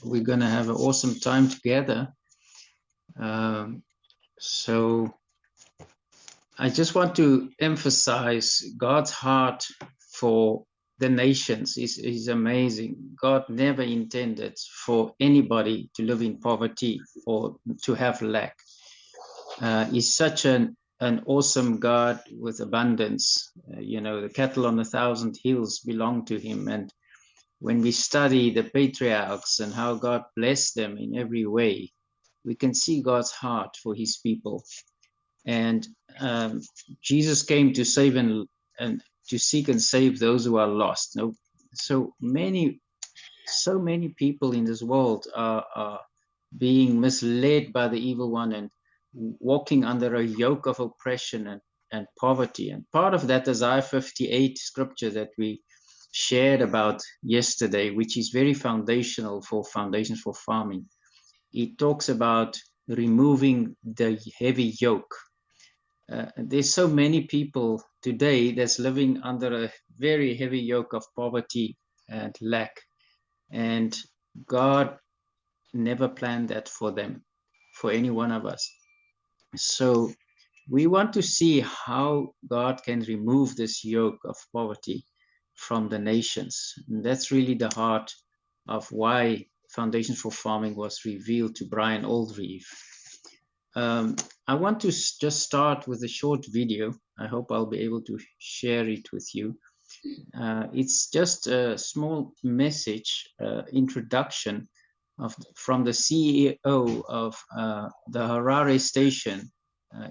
we're going to have an awesome time together. So I just want to emphasize God's heart for the nations is amazing. God never intended for anybody to live in poverty or to have lack. He's such an awesome God with abundance. The cattle on 1,000 hills belong to him. And when we study the patriarchs and how God blessed them in every way, we can see God's heart for his people. And Jesus came to save and to seek and save those who are lost. No, so many people in this world are being misled by the evil one and walking under a yoke of oppression and poverty. And part of that Isaiah 58 scripture that we shared about yesterday, which is very foundational for Foundations for Farming. It talks about removing the heavy yoke. There's so many people today that's living under a very heavy yoke of poverty and lack. And God never planned that for them, for any one of us. So we want to see how God can remove this yoke of poverty from the nations. And that's really the heart of why Foundations for Farming was revealed to Brian Aldreeve. I want to just start with a short video. I hope I'll be able to share it with you. It's just a small message, introduction from the CEO of the Harare station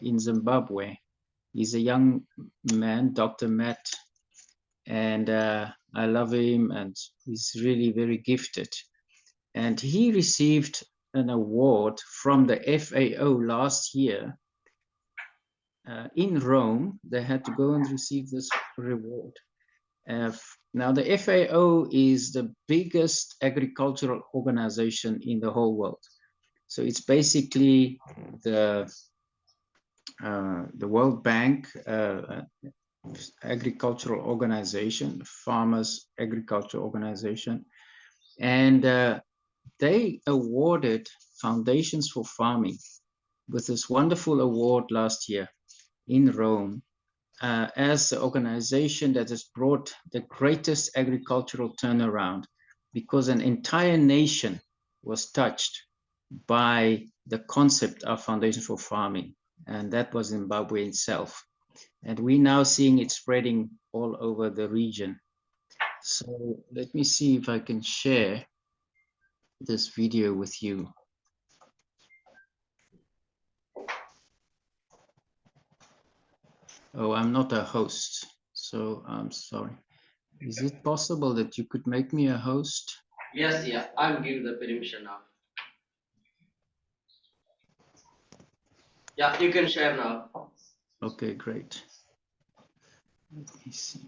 in Zimbabwe. He's a young man, Dr. Matt, and I love him, and he's really very gifted. And he received an award from the FAO last year in Rome. They had to go and receive this reward. Now, the FAO is the biggest agricultural organization in the whole world. So it's basically the World Bank agricultural organization, farmers agricultural organization, and they awarded Foundations for Farming with this wonderful award last year in Rome as the organization that has brought the greatest agricultural turnaround, because an entire nation was touched by the concept of Foundation for Farming, and that was Zimbabwe itself. And we're now seeing it spreading all over the region. So let me see if I can share this video with you. Oh, I'm not a host, so I'm sorry. Is it possible that you could make me a host? Yes, yeah, I'm giving the permission now. Yeah, you can share now. Okay, great. Let me see.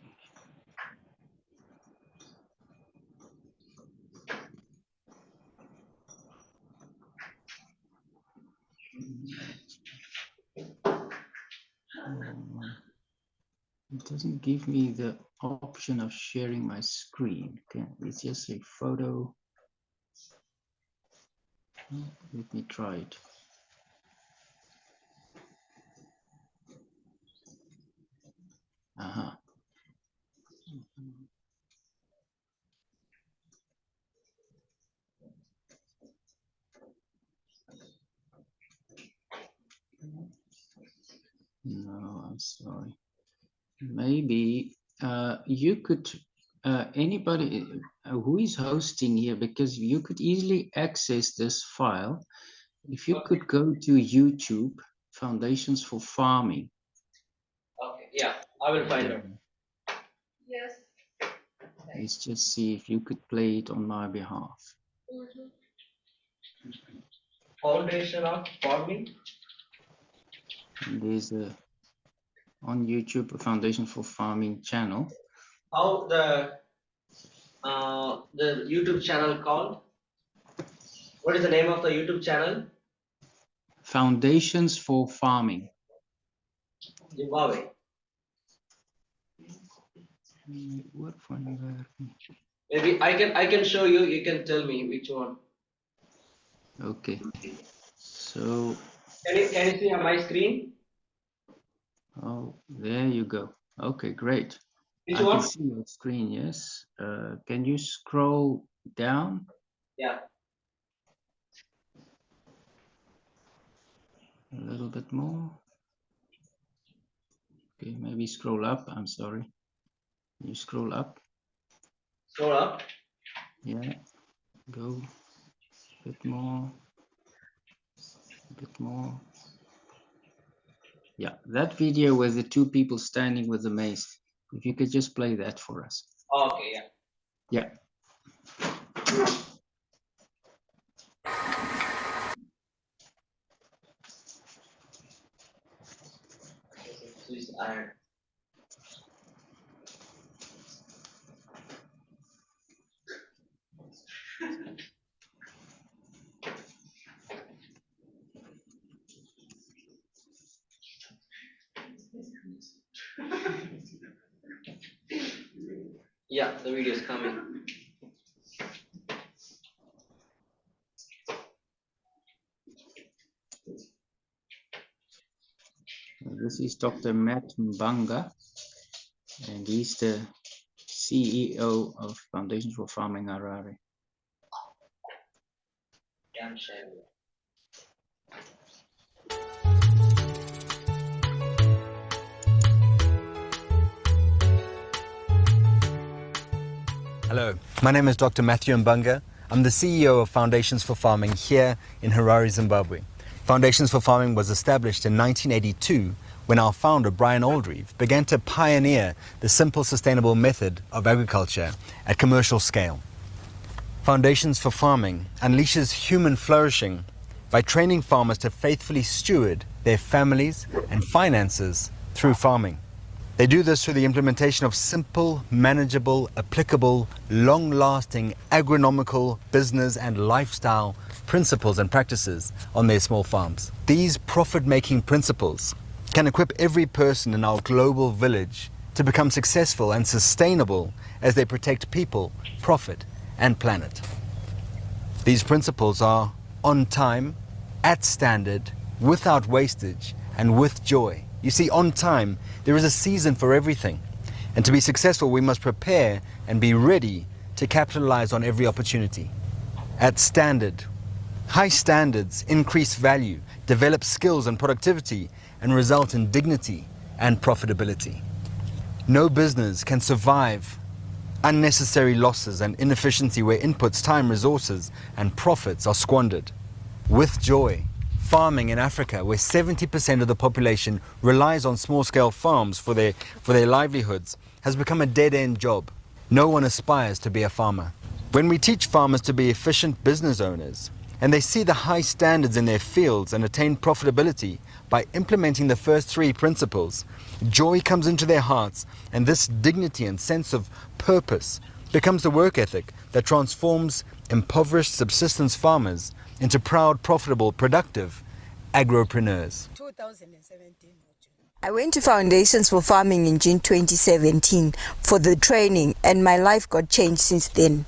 It doesn't give me the option of sharing my screen. Okay, it's just a photo. Let me try it. Uh-huh. No, I'm sorry. Maybe you could, anybody who is hosting here, because you could easily access this file. If you could go to YouTube, Foundations for Farming. Okay, yeah, I will find out. Yes. Let's just see if you could play it on my behalf. Foundation of Farming. And there's a on YouTube a Foundation for Farming channel. How the YouTube channel called? What is the name of the YouTube channel? Foundations for Farming. Zimbabwe. Maybe I can show you. You can tell me which one. Okay. So, Can you see on my screen? oh, there you go. Okay, great. Which I can one? see your screen, yes. Can you scroll down Yeah. a little bit more? Okay, maybe scroll up. I'm sorry. You scroll up. Scroll up. Yeah, go a bit more, a bit more. Yeah, that video with the two people standing with the mace. If you could just play that for us. Oh, okay, yeah. Yeah. Swiss iron. Yeah, the video is coming. This is Dr. Matt Mbanga, and he's the CEO of Foundations for Farming Harare. Yeah, I'm sharing. Hello, my name is Dr. Matthew Mbanga. I'm the CEO of Foundations for Farming here in Harare, Zimbabwe. Foundations for Farming was established in 1982 when our founder, Brian Aldreeve, began to pioneer the simple, sustainable method of agriculture at commercial scale. Foundations for Farming unleashes human flourishing by training farmers to faithfully steward their families and finances through farming. They do this through the implementation of simple, manageable, applicable, long-lasting agronomical, business and lifestyle principles and practices on their small farms. These profit-making principles can equip every person in our global village to become successful and sustainable as they protect people, profit and planet. These principles are on time, at standard, without wastage and with joy. You see, on time, there is a season for everything. And to be successful, we must prepare and be ready to capitalize on every opportunity. At standard, high standards increase value, develop skills and productivity, and result in dignity and profitability. No business can survive unnecessary losses and inefficiency where inputs, time, resources, and profits are squandered. With joy, farming in Africa, where 70% of the population relies on small-scale farms for their livelihoods, has become a dead-end job. No one aspires to be a farmer. When we teach farmers to be efficient business owners, and they see the high standards in their fields and attain profitability by implementing the first three principles, joy comes into their hearts, and this dignity and sense of purpose becomes the work ethic that transforms impoverished subsistence farmers into proud, profitable, productive agropreneurs. 2017. I went to Foundations for Farming in June 2017 for the training, and my life got changed since then.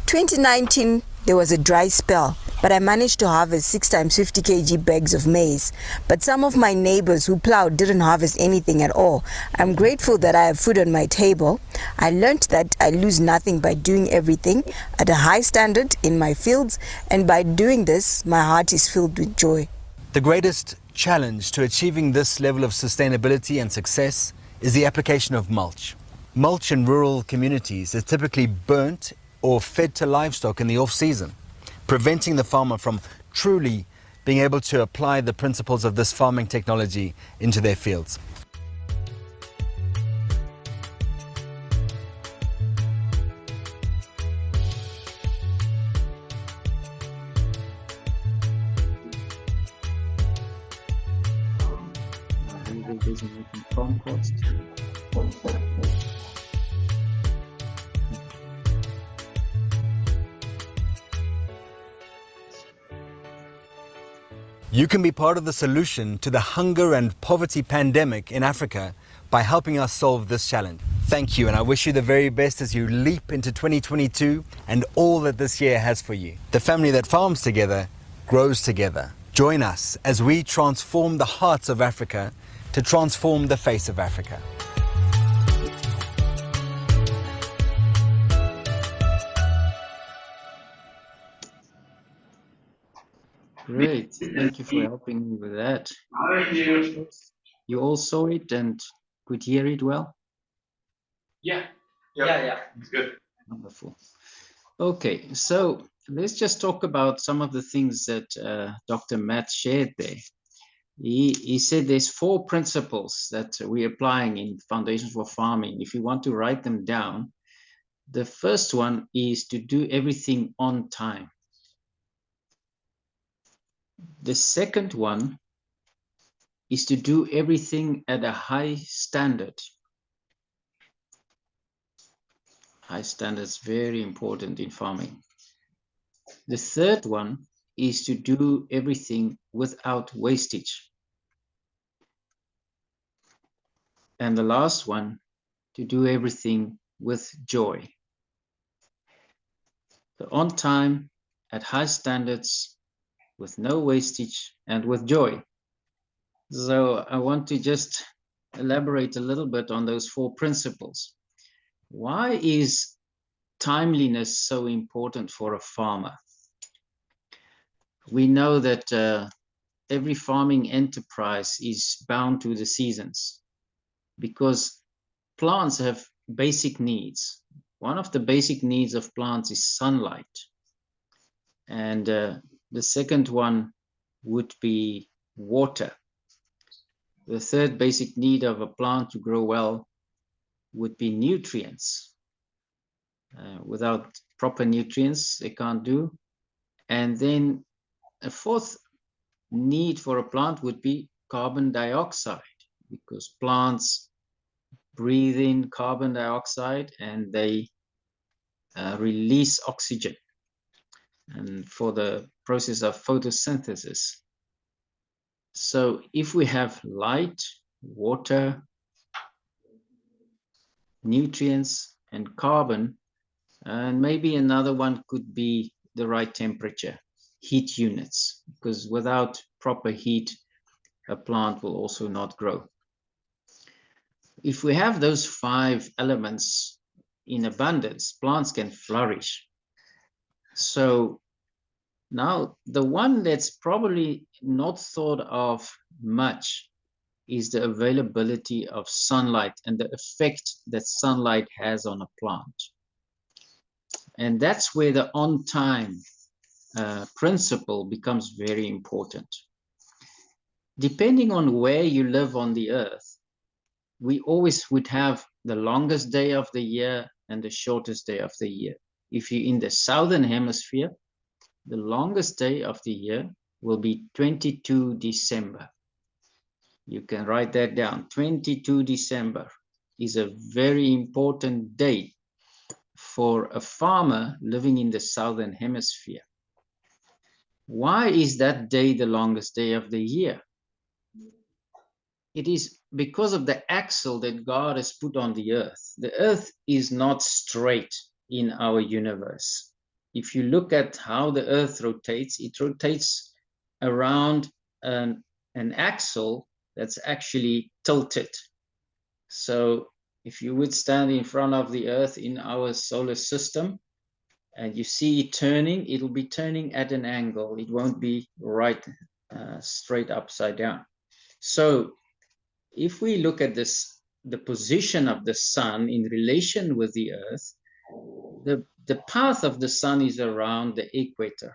2019, there was a dry spell, but I managed to harvest 6 times 50 kg bags of maize. But some of my neighbors who plowed didn't harvest anything at all. I'm grateful that I have food on my table. I learned that I lose nothing by doing everything at a high standard in my fields, and by doing this, my heart is filled with joy. The greatest challenge to achieving this level of sustainability and success is the application of mulch. Mulch in rural communities is typically burnt or fed to livestock in the off-season, preventing the farmer from truly being able to apply the principles of this farming technology into their fields. Really busy making compost. You can be part of the solution to the hunger and poverty pandemic in Africa by helping us solve this challenge. Thank you, and I wish you the very best as you leap into 2022 and all that this year has for you. The family that farms together grows together. Join us as we transform the hearts of Africa to transform the face of Africa. Great. Thank you for helping me with that. You all saw it and could hear it well? Yeah. It's good. Wonderful. Okay, so let's just talk about some of the things that Dr. Matt shared there. He said there's 4 principles that we're applying in Foundations for Farming. If you want to write them down, the first one is to do everything on time. The second one is to do everything at a high standard. High standard is very important in farming. The third one is to do everything without wastage. And the last one, to do everything with joy. So on time, at high standards, with no wastage, and with joy. So I want to just elaborate a little bit on those 4 principles. Why is timeliness so important for a farmer? We know that every farming enterprise is bound to the seasons because plants have basic needs. One of the basic needs of plants is sunlight. And the second one would be water. The third basic need of a plant to grow well would be nutrients. Without proper nutrients, they can't do. And then a fourth need for a plant would be carbon dioxide, because plants breathe in carbon dioxide and they release oxygen, and for the process of photosynthesis. So if we have light, water, nutrients, and carbon, and maybe another one could be the right temperature, heat units, because without proper heat, a plant will also not grow. If we have those 5 elements in abundance, plants can flourish. So now the one that's probably not thought of much is the availability of sunlight and the effect that sunlight has on a plant. And that's where the on-time principle becomes very important. Depending on where you live on the earth, we always would have the longest day of the year and the shortest day of the year. If you're in the southern hemisphere, the longest day of the year will be 22 December. You can write that down. 22 December is a very important day for a farmer living in the southern hemisphere. Why is that day the longest day of the year? It is because of the axle that God has put on the earth. The earth is not straight in our universe. If you look at how the earth rotates, it rotates around an axle that's actually tilted. So if you would stand in front of the earth in our solar system and you see it turning, it'll be turning at an angle. It won't be right straight upside down. So if we look at this, the position of the sun in relation with the earth, the path of the sun is around the equator.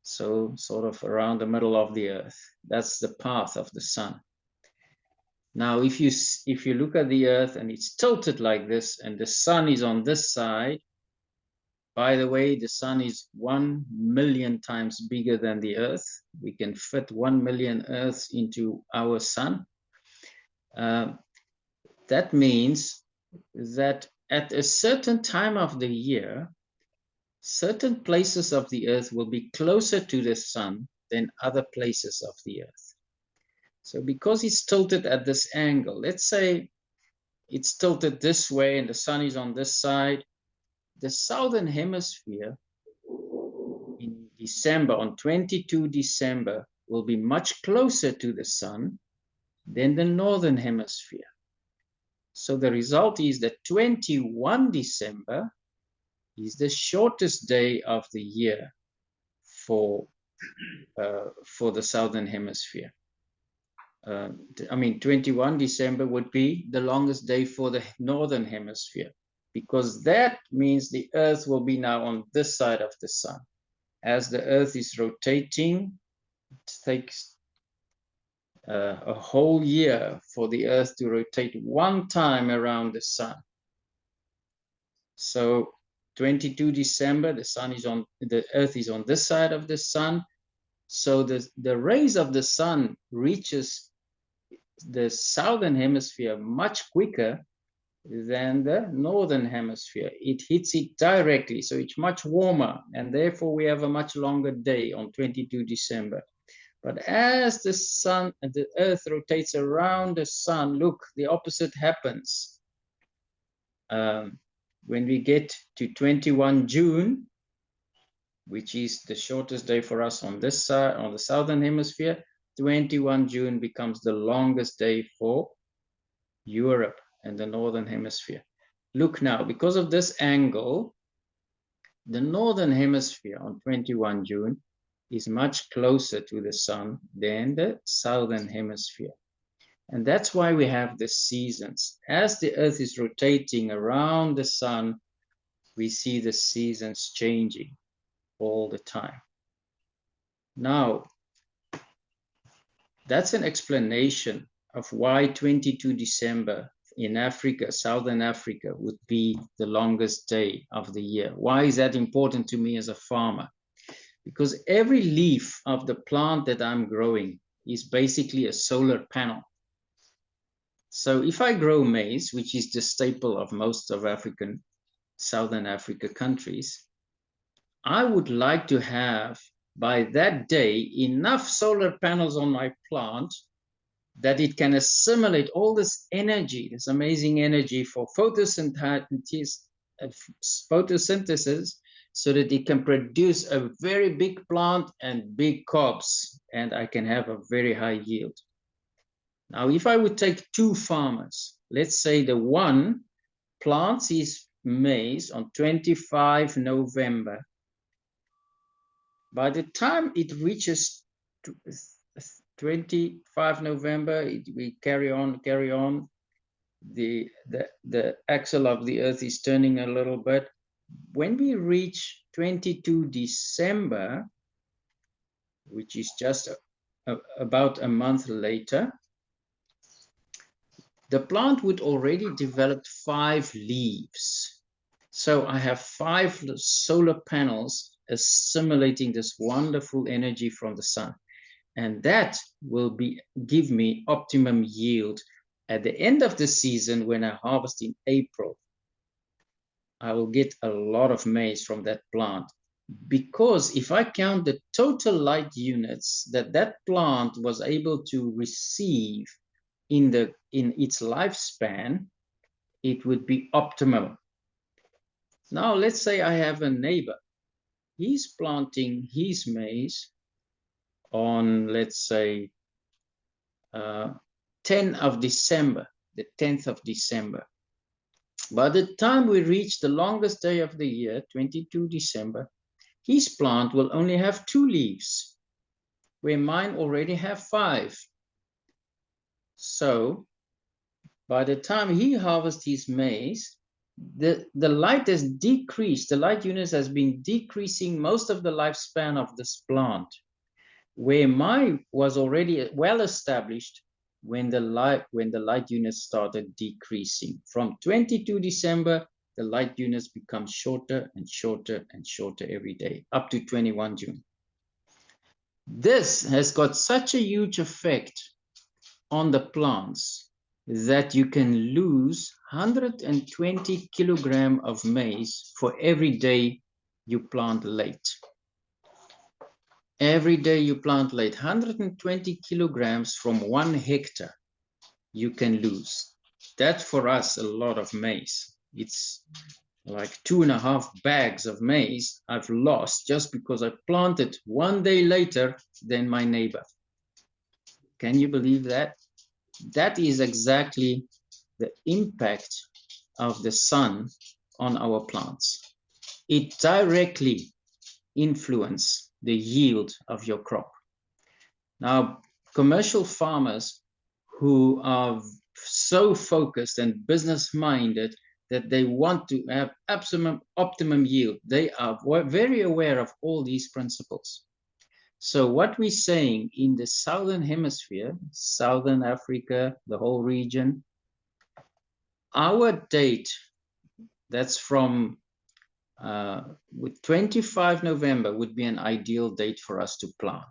So sort of around the middle of the earth. That's the path of the sun. Now, if you look at the earth and it's tilted like this and the sun is on this side, by the way, the sun is 1 million times bigger than the earth. We can fit 1 million earths into our sun. That means that at a certain time of the year, certain places of the earth will be closer to the sun than other places of the earth. So because it's tilted at this angle, let's say it's tilted this way and the sun is on this side, the southern hemisphere in December, on 22 December, will be much closer to the sun than the northern hemisphere. So the result is that 21 December is the shortest day of the year for the southern hemisphere. I mean, 21 December would be the longest day for the northern hemisphere, because that means the Earth will be now on this side of the sun. As the Earth is rotating, it takes a whole year for the Earth to rotate one time around the sun. So 22 December, the Earth is on this side of the sun. So the rays of the sun reaches the southern hemisphere much quicker than the northern hemisphere. It hits it directly, so it's much warmer, and therefore we have a much longer day on 22 December. But as the Earth rotates around the sun, look, the opposite happens. When we get to 21 June, which is the shortest day for us on this side, on the southern hemisphere, 21 June becomes the longest day for Europe and the northern hemisphere. Look now, because of this angle, the northern hemisphere on 21 June is much closer to the sun than the southern hemisphere. And that's why we have the seasons. As the Earth is rotating around the sun, we see the seasons changing all the time. Now, that's an explanation of why 22 December in Africa, Southern Africa, would be the longest day of the year. Why is that important to me as a farmer? Because every leaf of the plant that I'm growing is basically a solar panel. So if I grow maize, which is the staple of most of Southern Africa countries, I would like to have, by that day, enough solar panels on my plant that it can assimilate all this energy, this amazing energy for photosynthesis, so that it can produce a very big plant and big cobs, and I can have a very high yield. Now, if I would take two farmers, let's say the one plants his maize on 25 November. By the time it reaches 25 November, we carry on. The axle of the Earth is turning a little bit. When we reach 22 December, which is just about a month later, the plant would already develop 5 leaves. So I have 5 solar panels assimilating this wonderful energy from the sun. And that will give me optimum yield at the end of the season. When I harvest in April, I will get a lot of maize from that plant, because if I count the total light units that plant was able to receive in its lifespan, it would be optimal. Now let's say I have a neighbor. He's planting his maize on, let's say, 10th of December, the 10th of December. By the time we reach the longest day of the year, 22 December, his plant will only have 2 leaves, where mine already have 5. So by the time he harvests his maize, the light has decreased. The light units has been decreasing most of the lifespan of this plant, where mine was already well established when the light units started decreasing. From 22 December, the light units become shorter and shorter and shorter every day, up to 21 June. This has got such a huge effect on the plants that you can lose 120 kilograms of maize for every day you plant late. Every day you plant late, 120 kilograms from 1 hectare you can lose. That's for us a lot of maize. It's like 2.5 bags of maize I've lost just because I planted one day later than my neighbor. Can you believe that? That is exactly the impact of the sun on our plants. It directly influences the yield of your crop. Now, commercial farmers who are so focused and business minded that they want to have optimum yield, they are very aware of all these principles. So what we're saying in the Southern Hemisphere, Southern Africa, the whole region, our date, that's from with 25 November would be an ideal date for us to plant.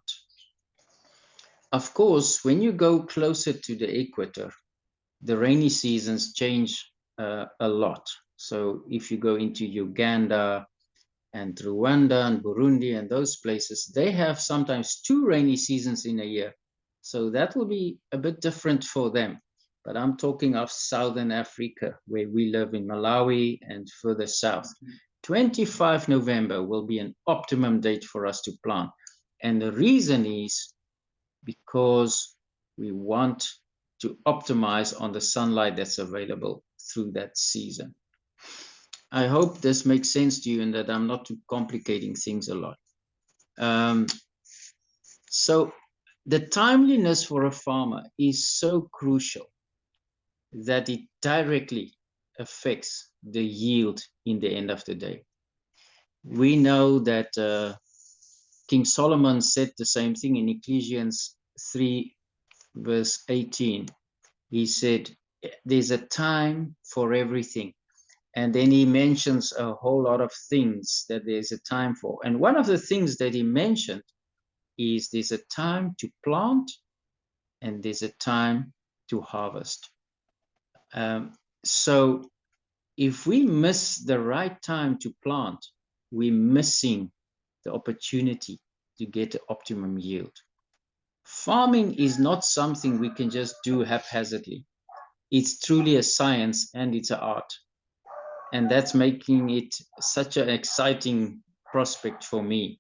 Of course, when you go closer to the equator, the rainy seasons change a lot. So if you go into Uganda and Rwanda and Burundi and those places, they have sometimes 2 rainy seasons in a year. So that will be a bit different for them. But I'm talking of Southern Africa, where we live in Malawi and further south. 25 November will be an optimum date for us to plant. And the reason is because we want to optimize on the sunlight that's available through that season. I hope this makes sense to you and that I'm not too complicating things a lot. So the timeliness for a farmer is so crucial that it directly affects the yield in the end of the day. We know that King Solomon said the same thing in Ecclesiastes 3 verse 18. He said, there's a time for everything. And then he mentions a whole lot of things that there's a time for. And one of the things that he mentioned is there's a time to plant and there's a time to harvest. So if we miss the right time to plant, we're missing the opportunity to get the optimum yield. Farming is not something we can just do haphazardly. It's truly a science and it's an art. And that's making it such an exciting prospect for me.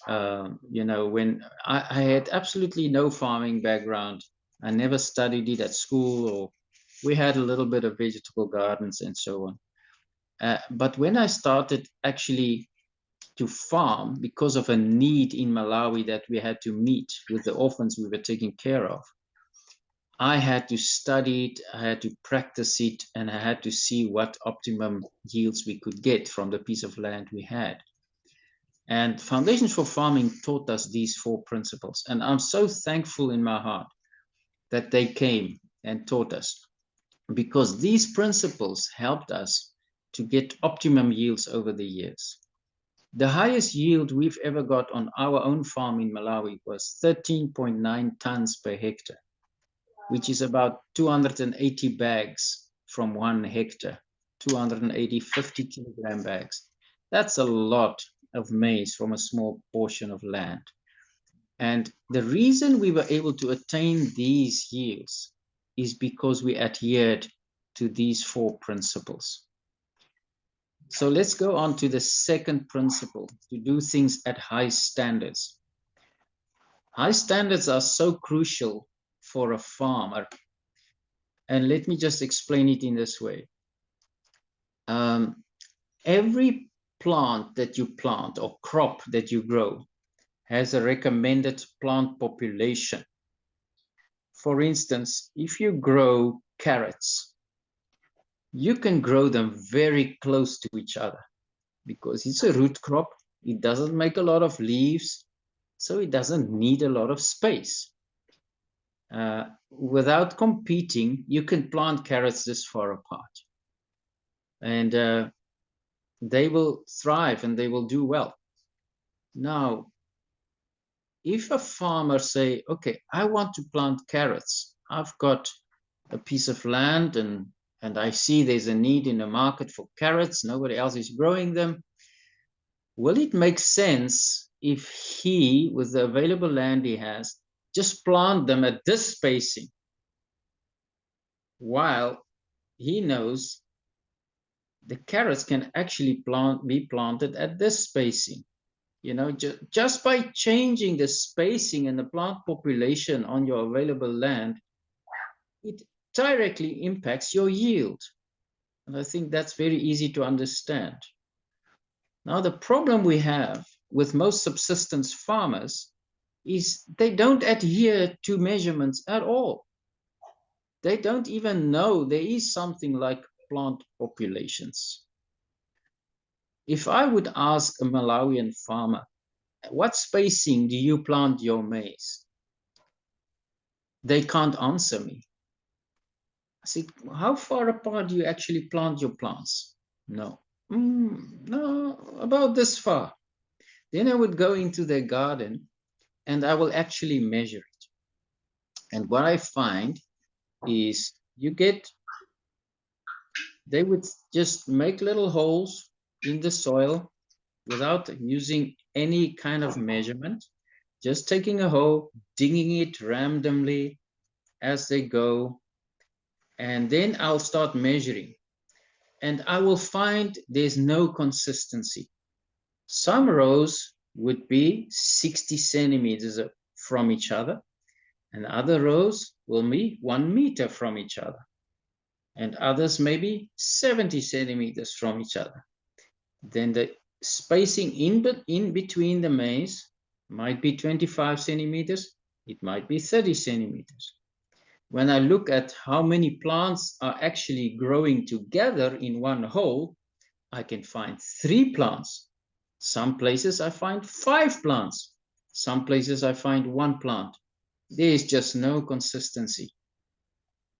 When I had absolutely no farming background, I never studied it at school, or we had a little bit of vegetable gardens and so on. But when I started actually to farm because of a need in Malawi that we had to meet with the orphans we were taking care of, I had to study it, I had to practice it, and I had to see what optimum yields we could get from the piece of land we had. And Foundations for Farming taught us these 4 principles. And I'm so thankful in my heart that they came and taught us, because these principles helped us to get optimum yields over the years. The highest yield we've ever got on our own farm in Malawi was 13.9 tons per hectare, which is about 280 bags from 1 hectare, 280 50-kilogram bags. That's a lot of maize from a small portion of land. And the reason we were able to attain these yields is because we adhered to these 4 principles. So let's go on to the second principle, to do things at high standards. High standards are so crucial for a farmer. And let me just explain it in this way. Every plant that you plant or crop that you grow has a recommended plant population. For instance, if you grow carrots, you can grow them very close to each other because it's a root crop. It doesn't make a lot of leaves, so it doesn't need a lot of space. Without competing, you can plant carrots this far apart. And they will thrive and they will do well. Now, if a farmer say, okay, I want to plant carrots, I've got a piece of land and I see there's a need in the market for carrots, nobody else is growing them, will it make sense if he, with the available land he has, just plant them at this spacing while he knows the carrots can actually be planted at this spacing. You know, just by changing the spacing and the plant population on your available land, it directly impacts your yield. And I think that's very easy to understand. Now, the problem we have with most subsistence farmers is they don't adhere to measurements at all. They don't even know there is something like plant populations. If I would ask a Malawian farmer, what spacing do you plant your maize? They can't answer me. I said, how far apart do you actually plant your plants? No. No, about this far. Then I would go into their garden and I will actually measure it. And what I find is they would just make little holes in the soil without using any kind of measurement, just taking a hoe, digging it randomly as they go, and then I'll start measuring. And I will find there's no consistency. Some rows would be 60 centimeters from each other, and other rows will be 1 meter from each other, and others maybe 70 centimeters from each other. Then the spacing in between the maize might be 25 centimeters, it might be 30 centimeters. When I look at how many plants are actually growing together in one hole, I can find 3 plants. Some places I find 5 plants. Some places I find 1 plant. There is just no consistency.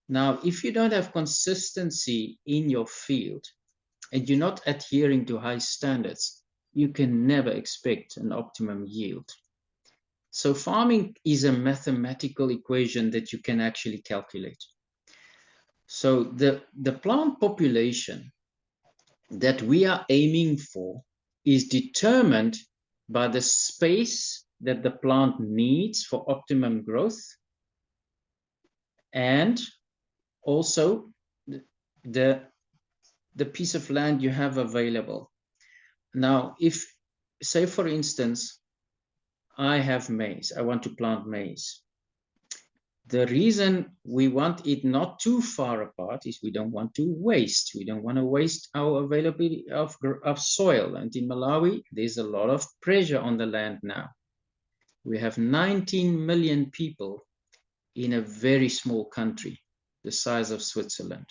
Now, if you don't have consistency in your field and you're not adhering to high standards, you can never expect an optimum yield. So farming is a mathematical equation that you can actually calculate. So the plant population that we are aiming for is determined by the space that the plant needs for optimum growth, and also the piece of land you have available. Now, if, say for instance, I have maize, I want to plant maize. The reason we want it not too far apart is we don't want to waste. We don't want to waste our availability of soil. And in Malawi, there's a lot of pressure on the land now. We have 19 million people in a very small country, the size of Switzerland.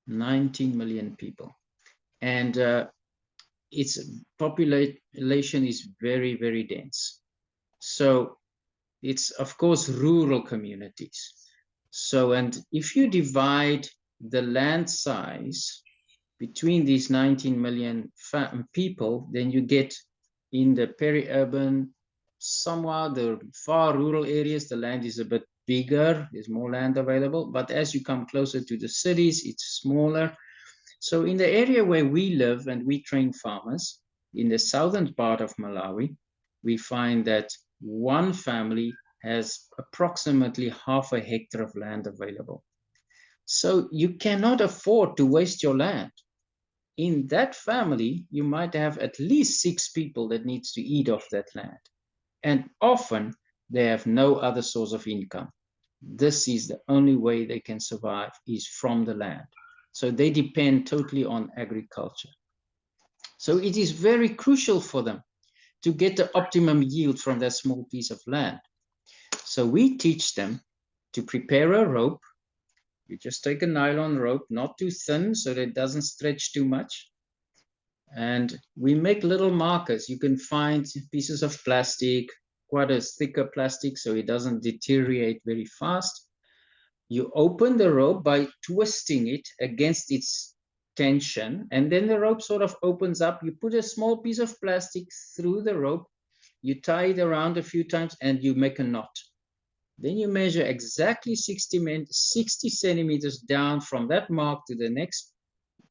19 million people. And its population is very, very dense. So it's, of course, rural communities. So, and if you divide the land size between these 19 million people, then you get in the peri-urban, somewhat the far rural areas, the land is a bit bigger, there's more land available. But as you come closer to the cities, it's smaller. So in the area where we live and we train farmers, in the southern part of Malawi, we find that one family has approximately half a hectare of land available. So you cannot afford to waste your land. In that family, you might have at least 6 people that needs to eat off that land. And often they have no other source of income. This is the only way they can survive, is from the land. So they depend totally on agriculture. So it is very crucial for them to get the optimum yield from that small piece of land. So we teach them to prepare a rope. You just take a nylon rope, not too thin so that it doesn't stretch too much. And we make little markers. You can find pieces of plastic, quite a thicker plastic, so it doesn't deteriorate very fast. You open the rope by twisting it against its tension, and then the rope sort of opens up. You put a small piece of plastic through the rope, you tie it around a few times, and you make a knot. Then you measure exactly 60 centimeters down from that mark to the next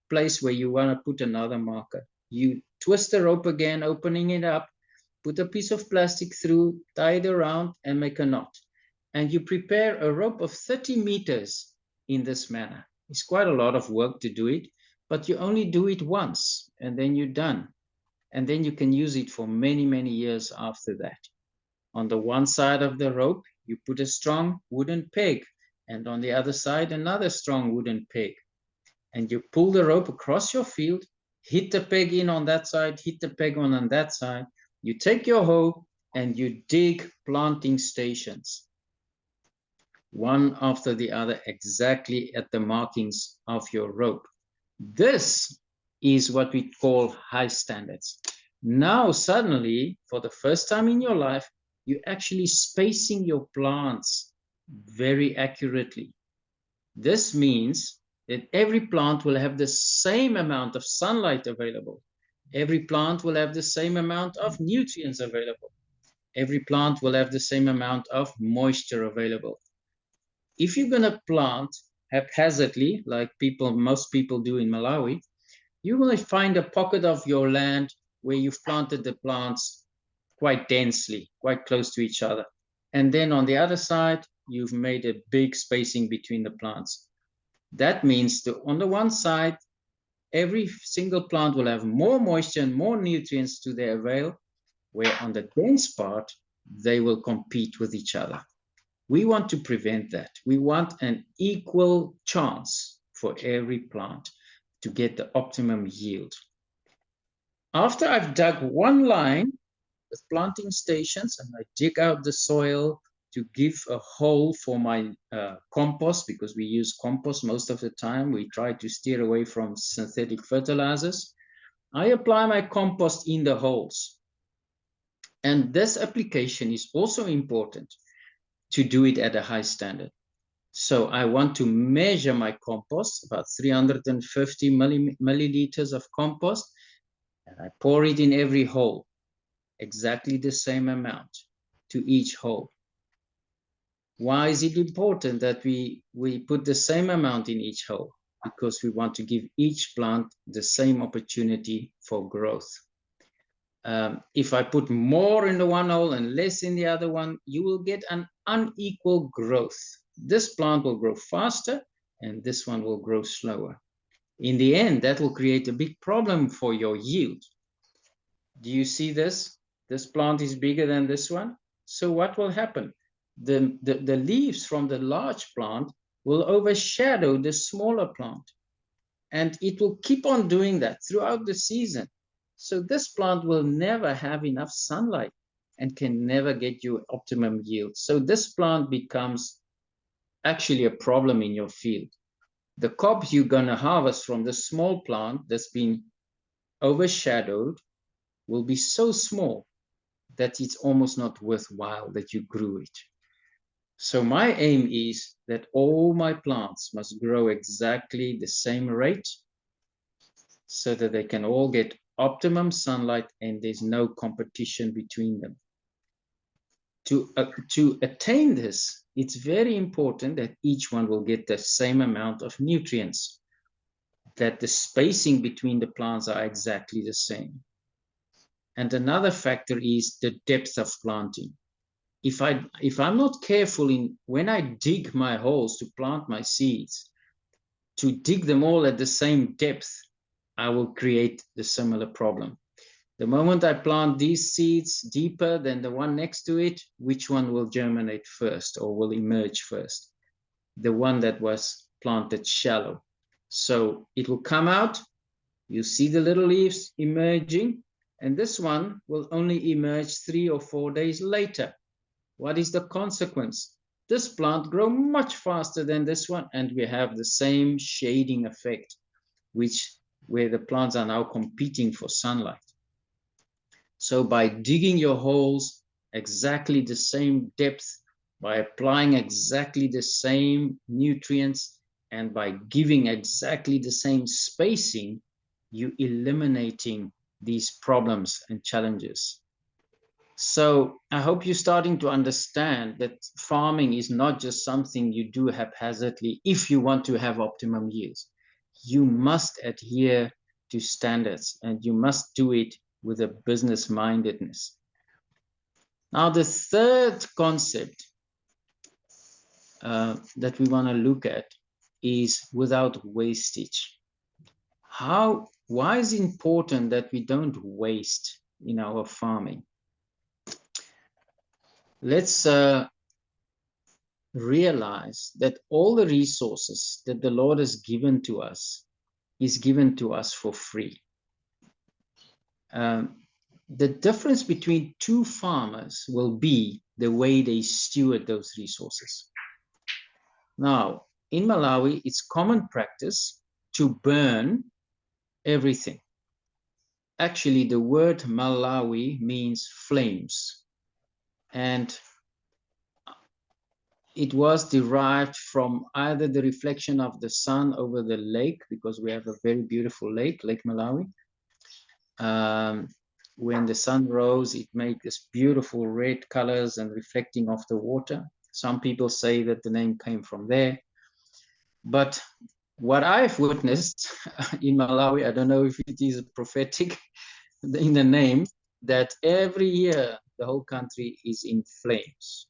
place where you want to put another marker. You twist the rope again, opening it up, put a piece of plastic through, tie it around, and make a knot. And you prepare a rope of 30 meters in this manner. It's quite a lot of work to do it, but you only do it once and then you're done. And then you can use it for many, many years after that. On the one side of the rope, you put a strong wooden peg, and on the other side, another strong wooden peg. And you pull the rope across your field, hit the peg in on that side, hit the peg on that side. You take your hoe and you dig planting stations, one after the other, exactly at the markings of your rope. This is what we call high standards. Now, suddenly, for the first time in your life, you're actually spacing your plants very accurately. This means that every plant will have the same amount of sunlight available. Every plant will have the same amount of nutrients available. Every plant will have the same amount of moisture available. If you're going to plant haphazardly, like most people do in Malawi, you will find a pocket of your land where you've planted the plants quite densely, quite close to each other. And then on the other side, you've made a big spacing between the plants. That means that on the one side, every single plant will have more moisture and more nutrients to their avail, where on the dense part, they will compete with each other. We want to prevent that. We want an equal chance for every plant to get the optimum yield. After I've dug one line with planting stations and I dig out the soil to give a hole for my compost, because we use compost most of the time. We try to steer away from synthetic fertilizers. I apply my compost in the holes. And this application is also important to do it at a high standard. So I want to measure my compost, about 350 milliliters of compost, and I pour it in every hole, exactly the same amount to each hole. Why is it important that we put the same amount in each hole? Because we want to give each plant the same opportunity for growth. If I put more in the one hole and less in the other one, you will get an unequal growth. This plant will grow faster and this one will grow slower. In the end, that will create a big problem for your yield. Do you see this? This plant is bigger than this one. So what will happen? The leaves from the large plant will overshadow the smaller plant. And it will keep on doing that throughout the season. So this plant will never have enough sunlight and can never get you optimum yield. So this plant becomes actually a problem in your field. The cobs you're going to harvest from the small plant that's been overshadowed will be so small that it's almost not worthwhile that you grew it. So my aim is that all my plants must grow exactly the same rate so that they can all get optimum sunlight and there's no competition between them. To attain this, it's very important that each one will get the same amount of nutrients, that the spacing between the plants are exactly the same. And another factor is the depth of planting. If I'm not careful when I dig my holes to plant my seeds, to dig them all at the same depth, I will create the similar problem. The moment I plant these seeds deeper than the one next to it, which one will germinate first or will emerge first? The one that was planted shallow. So it will come out, you see the little leaves emerging, and this one will only emerge 3 or 4 days later. What is the consequence? This plant grows much faster than this one, and we have the same shading effect, where the plants are now competing for sunlight. So by digging your holes exactly the same depth, by applying exactly the same nutrients, and by giving exactly the same spacing, you're eliminating these problems and challenges. So I hope you're starting to understand that farming is not just something you do haphazardly if you want to have optimum yields. You must adhere to standards and you must do it with a business mindedness. Now, the third concept that we want to look at is without wastage. Why is it important that we don't waste in our farming? Let's realize that all the resources that the Lord has given to us is given to us for free. The difference between two farmers will be the way they steward those resources. Now, in Malawi, it's common practice to burn everything. Actually, the word Malawi means flames, and it was derived from either the reflection of the sun over the lake, because we have a very beautiful lake, Lake Malawi. When the sun rose, it made this beautiful red colors and reflecting off the water. Some people say that the name came from there. But what I've witnessed in Malawi, I don't know if it is prophetic in the name, that every year the whole country is in flames,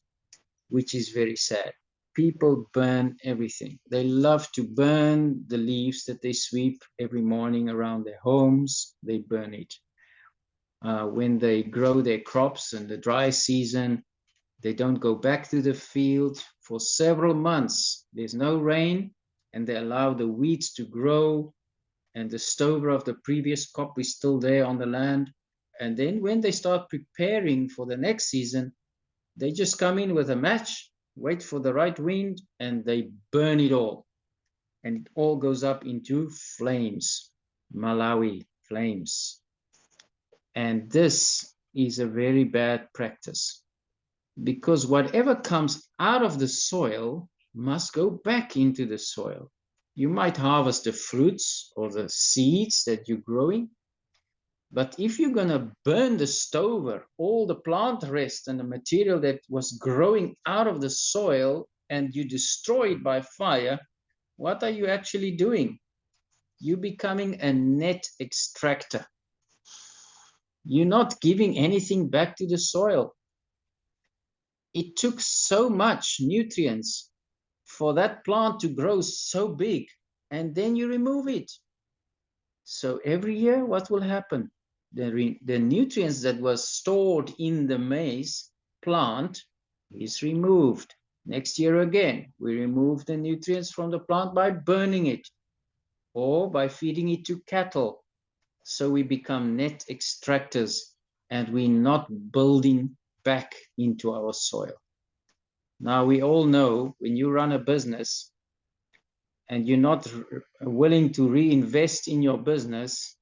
which is very sad. People burn everything. They love to burn the leaves that they sweep every morning around their homes. They burn it. When they grow their crops in the dry season, they don't go back to the field for several months. There's no rain, and they allow the weeds to grow, and the stover of the previous crop is still there on the land. And then when they start preparing for the next season, they just come in with a match, wait for the right wind, and they burn it all. And it all goes up into flames. Malawi, flames. And this is a very bad practice, because whatever comes out of the soil must go back into the soil. You might harvest the fruits or the seeds that you're growing, but if you're going to burn the stover, all the plant rest and the material that was growing out of the soil, and you destroy it by fire, what are you actually doing? You're becoming a net extractor. You're not giving anything back to the soil. It took so much nutrients for that plant to grow so big, and then you remove it. So every year, what will happen? The nutrients that was stored in the maize plant is removed. Next year again, we remove the nutrients from the plant by burning it or by feeding it to cattle. So we become net extractors, and we're not building back into our soil. Now, we all know when you run a business and you're not willing to reinvest in your business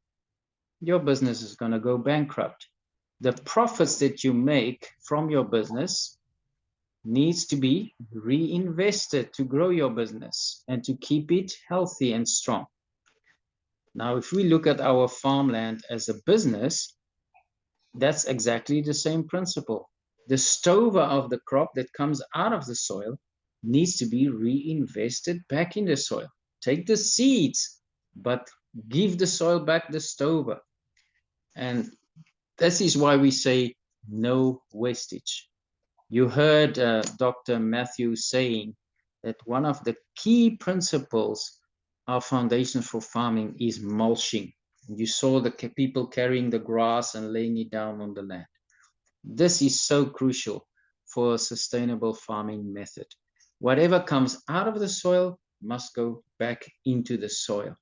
is going to go bankrupt. The profits that you make from your business needs to be reinvested to grow your business and to keep it healthy and strong. Now, if we look at our farmland as a business, that's exactly the same principle. The stover of the crop that comes out of the soil needs to be reinvested back in the soil. Take the seeds, but give the soil back the stover. And this is why we say no wastage. You heard Dr. Matthew saying that one of the key principles of Foundations for Farming is mulching. You saw the people carrying the grass and laying it down on the land. This is so crucial for a sustainable farming method. Whatever comes out of the soil must go back into the soil.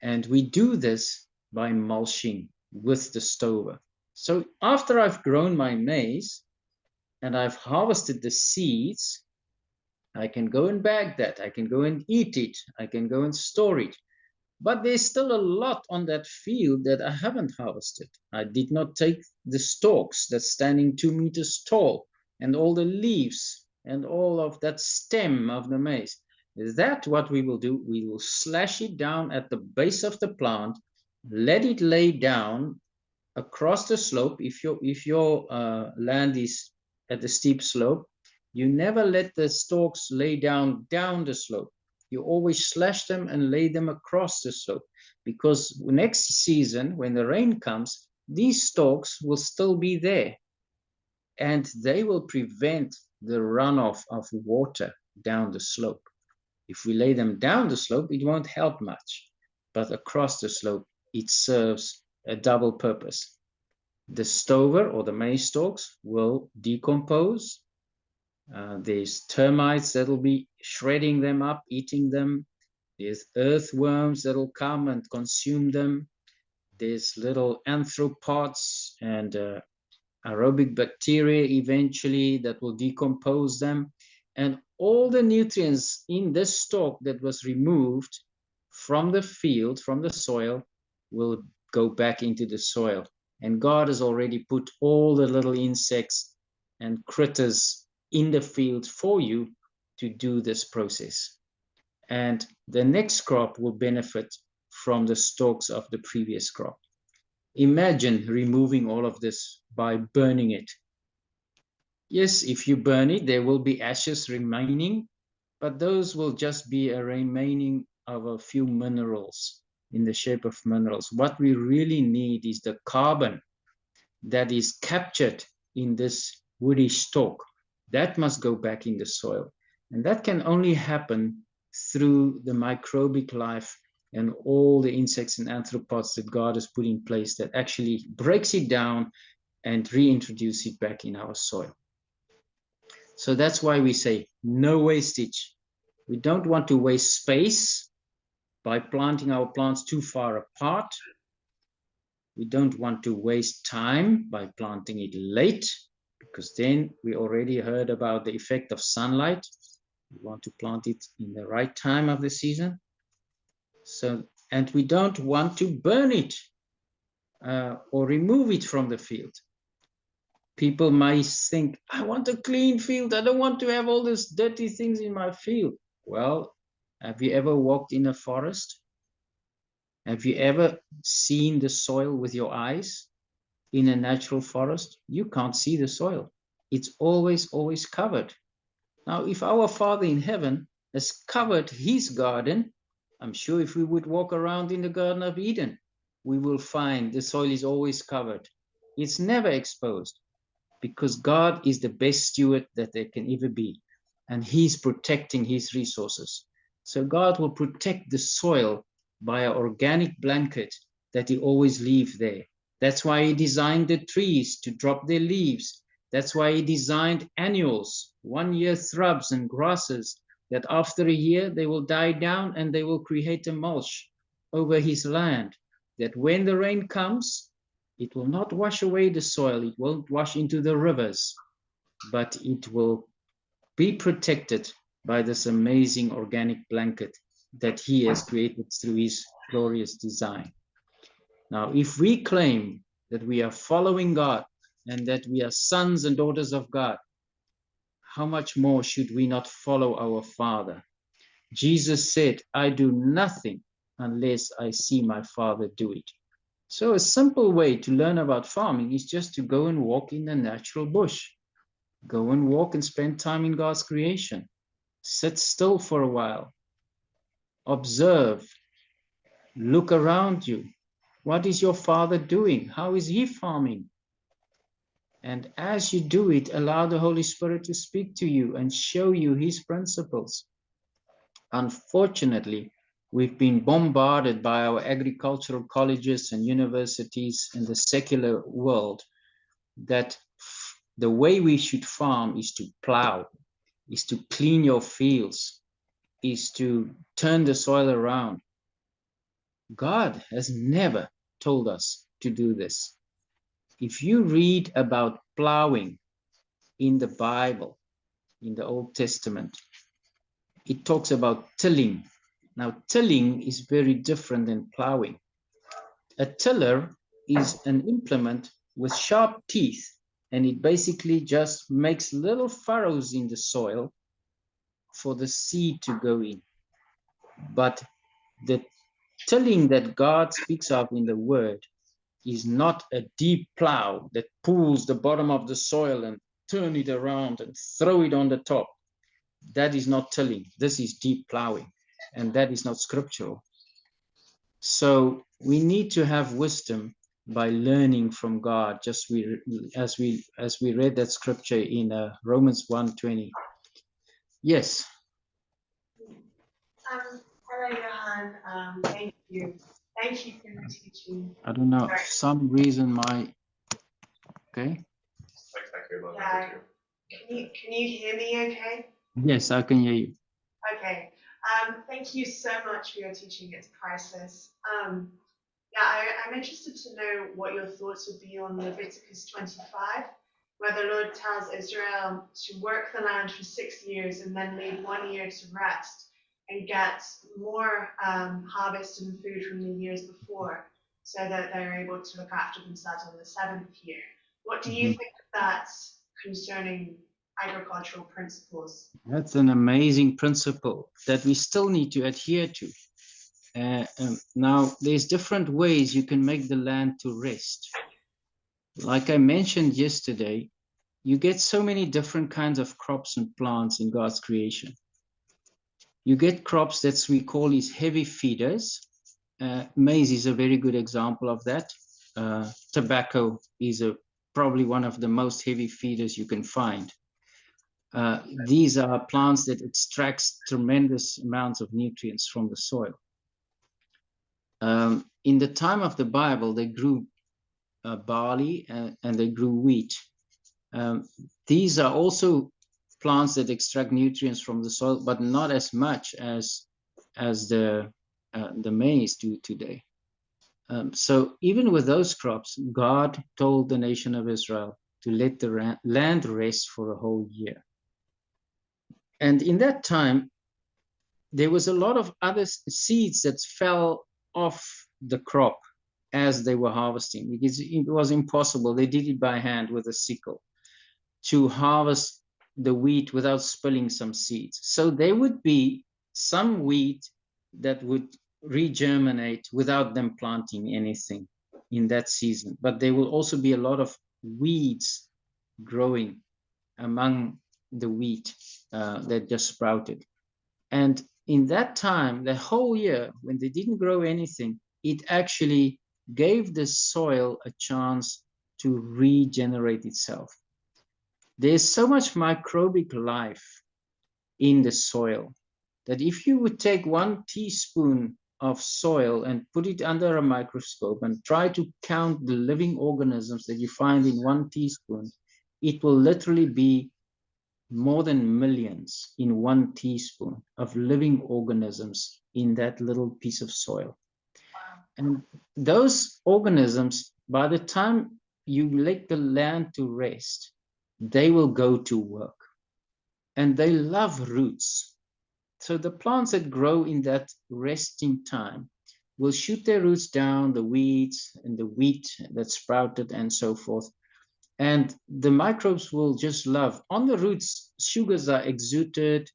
And we do this by mulching with the stover. So after I've grown my maize and I've harvested the seeds, I can go and bag that. I can go and eat it. I can go and store it. But there's still a lot on that field that I haven't harvested. I did not take the stalks that's standing 2 meters tall and all the leaves and all of that stem of the maize. Is that what we will do? We will slash it down at the base of the plant, let it lay down across the slope. If your land is at the steep slope, you never let the stalks lay down the slope. You always slash them and lay them across the slope, because next season, when the rain comes, these stalks will still be there, and they will prevent the runoff of water down the slope. If we lay them down the slope, it won't help much. but across the slope, it serves a double purpose. The stover or the maize stalks will decompose. There's termites that will be shredding them up, eating them. There's earthworms that will come and consume them. There's little arthropods and aerobic bacteria eventually that will decompose them. And all the nutrients in this stalk that was removed from the field, from the soil, will go back into the soil. And God has already put all the little insects and critters in the field for you to do this process. And the next crop will benefit from the stalks of the previous crop. Imagine removing all of this by burning it. Yes, if you burn it, there will be ashes remaining, but those will just be a remaining of a few minerals in the shape of minerals. What we really need is the carbon that is captured in this woody stalk. That must go back in the soil. And that can only happen through the microbic life and all the insects and arthropods that God has put in place that actually breaks it down and reintroduce it back in our soil. So that's why we say no wastage. We don't want to waste space by planting our plants too far apart. We don't want to waste time by planting it late, because then we already heard about the effect of sunlight. We want to plant it in the right time of the season. So, and we don't want to burn it or remove it from the field. People might think, I want a clean field. I don't want to have all these dirty things in my field. Well, have you ever walked in a forest? Have you ever seen the soil with your eyes in a natural forest? You can't see the soil. It's always covered. Now, if our Father in heaven has covered his garden, I'm sure if we would walk around in the Garden of Eden, we will find the soil is always covered. It's never exposed, because God is the best steward that there can ever be, and he's protecting his resources. So God will protect the soil by an organic blanket that he always leaves there. That's why he designed the trees to drop their leaves. That's why he designed annuals, 1 year shrubs and grasses, that after a year they will die down and they will create a mulch over his land, that when the rain comes, it will not wash away the soil, it won't wash into the rivers, but it will be protected by this amazing organic blanket that he has created through his glorious design. Now, if we claim that we are following God and that we are sons and daughters of God, how much more should we not follow our Father? Jesus said, I do nothing unless I see my Father do it. So a simple way to learn about farming is just to go and walk in the natural bush. Go and walk and spend time in God's creation. Sit still for a while. Observe. Look around you. What is your Father doing? How is he farming? And as you do it, allow the Holy Spirit to speak to you and show you his principles. Unfortunately, we've been bombarded by our agricultural colleges and universities in the secular world that the way we should farm is to plow, is to clean your fields, is to turn the soil around. God has never told us to do this. If you read about plowing in the Bible, in the Old Testament, it talks about tilling. Now, tilling is very different than plowing. A tiller is an implement with sharp teeth, and it basically just makes little furrows in the soil for the seed to go in. But the tilling that God speaks of in the word is not a deep plow that pulls the bottom of the soil and turn it around and throw it on the top. That is not tilling. This is deep plowing, and that is not scriptural. So we need to have wisdom by learning from God, just as we read that scripture in Romans 1:20. Yes. Hello, Johan. Thank you. Thank you for your teaching. I don't know, Sorry. for some reason my, okay. Yeah. Can you hear me okay? Yes, I can hear you. Okay. Thank you so much for your teaching. It's priceless. Yeah, I'm interested to know what your thoughts would be on Leviticus 25, where the Lord tells Israel to work the land for 6 years and then leave 1 year to rest and get more harvest and food from the years before, so that they're able to look after themselves on the 7th year. What do you think of that concerning agricultural principles? That's an amazing principle that we still need to adhere to. Now, there's different ways you can make the land to rest. Like I mentioned yesterday, you get so many different kinds of crops and plants in God's creation. You get crops that we call these heavy feeders. Maize is a very good example of that. Tobacco is probably one of the most heavy feeders you can find. These are plants that extracts tremendous amounts of nutrients from the soil. In the time of the Bible, they grew barley and they grew wheat. These are also plants that extract nutrients from the soil, but not as much as the maize do today. So even with those crops, God told the nation of Israel to let the land rest for a whole year. And in that time, there was a lot of other seeds that fell off the crop as they were harvesting, because it was impossible. They did it by hand with a sickle to harvest the wheat without spilling some seeds. So there would be some wheat that would regerminate without them planting anything in that season. But there will also be a lot of weeds growing among the wheat that just sprouted. And in that time, the whole year, when they didn't grow anything, it actually gave the soil a chance to regenerate itself. There's so much microbic life in the soil that if you would take 1 teaspoon of soil and put it under a microscope and try to count the living organisms that you find in 1 teaspoon, it will literally be more than millions in 1 teaspoon of living organisms in that little piece of soil. And those organisms, by the time you let the land to rest, they will go to work. And they love roots. So the plants that grow in that resting time will shoot their roots down the weeds and the wheat that sprouted and so forth. And the microbes will just love. On the roots, sugars are exuded,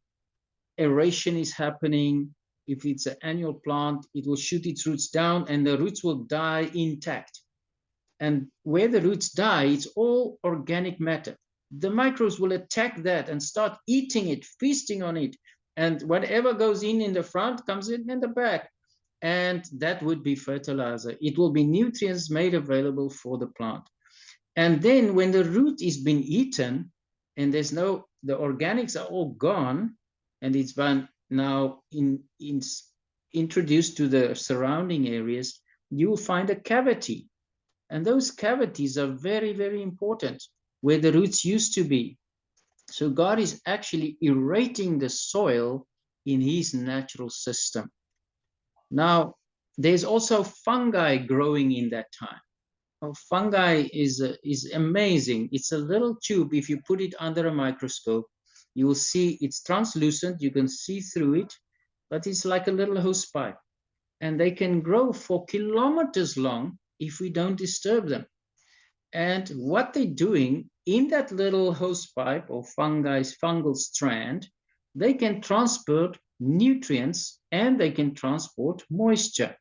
aeration is happening. If it's an annual plant, it will shoot its roots down and the roots will die intact. And where the roots die, it's all organic matter. The microbes will attack that and start eating it, feasting on it. And whatever goes in the front comes in the back. And that would be fertilizer. It will be nutrients made available for the plant. And then when the root is been eaten and the organics are all gone, and it's been now introduced to the surrounding areas, you will find a cavity. And those cavities are very, very important where the roots used to be. So God is actually aerating the soil in his natural system. Now, there's also fungi growing in that time. Fungi is amazing. It's a little tube. If you put it under a microscope, you will see it's translucent. You can see through it, but it's like a little hose pipe. And they can grow for kilometers long if we don't disturb them. And what they're doing in that little hose pipe or fungal strand, they can transport nutrients and they can transport moisture.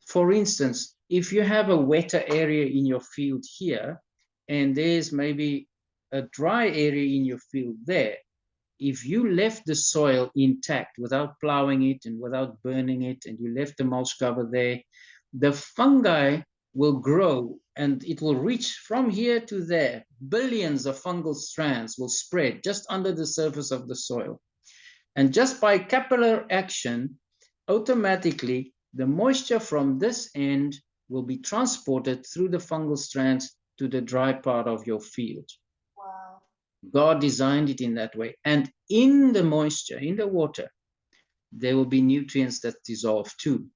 For instance, if you have a wetter area in your field here, and there's maybe a dry area in your field there, if you left the soil intact without plowing it and without burning it, and you left the mulch cover there, the fungi will grow and it will reach from here to there. Billions of fungal strands will spread just under the surface of the soil. And just by capillary action, automatically the moisture from this end will be transported through the fungal strands to the dry part of your field. Wow. God designed it in that way. And in the moisture, in the water, there will be nutrients that dissolve too.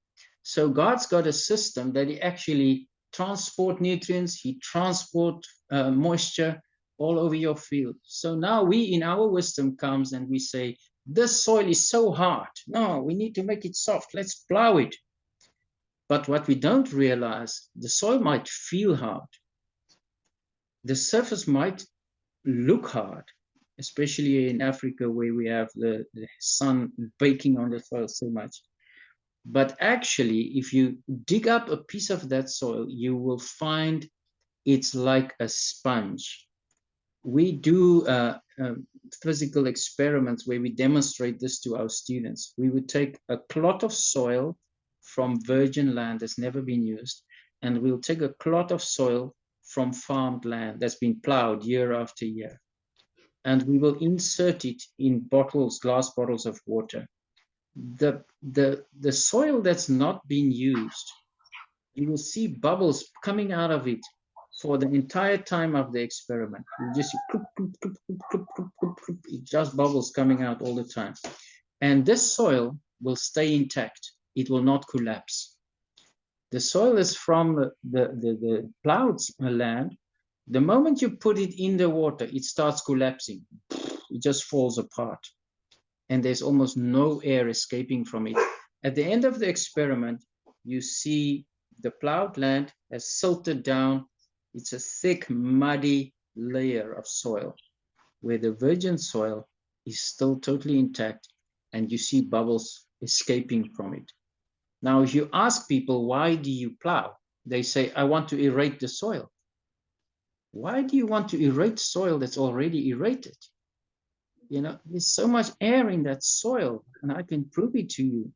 So God's got a system that he actually transport nutrients, he transport moisture all over your field. So now we, in our wisdom, comes and we say, this soil is so hard. No, we need to make it soft. Let's plow it. But what we don't realize, the soil might feel hard. The surface might look hard, especially in Africa where we have the sun baking on the soil so much. But actually, if you dig up a piece of that soil, you will find it's like a sponge. We do physical experiments where we demonstrate this to our students. We would take a clot of soil from virgin land that's never been used, and we'll take a clot of soil from farmed land that's been plowed year after year. And we will insert it in bottles, glass bottles of water. The soil that's not been used, you will see bubbles coming out of it for the entire time of the experiment. You just it just bubbles coming out all the time. And this soil will stay intact. It will not collapse. The soil is from the plowed land. The moment you put it in the water, it starts collapsing. It just falls apart. And there's almost no air escaping from it. At the end of the experiment, you see the plowed land has silted down. It's a thick, muddy layer of soil, where the virgin soil is still totally intact, and you see bubbles escaping from it. Now, if you ask people, why do you plow? They say, I want to aerate the soil. Why do you want to aerate soil that's already aerated? You know, there's so much air in that soil, and I can prove it to you.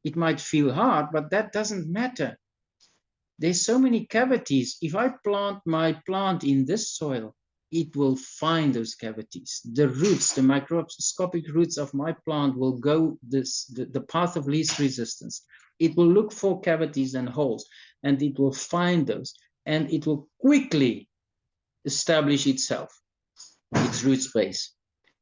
It might feel hard, but that doesn't matter. There's so many cavities. If I plant my plant in this soil, it will find those cavities. The roots, the microscopic roots of my plant will go the path of least resistance. It will look for cavities and holes, and it will find those, and it will quickly establish itself, its root space.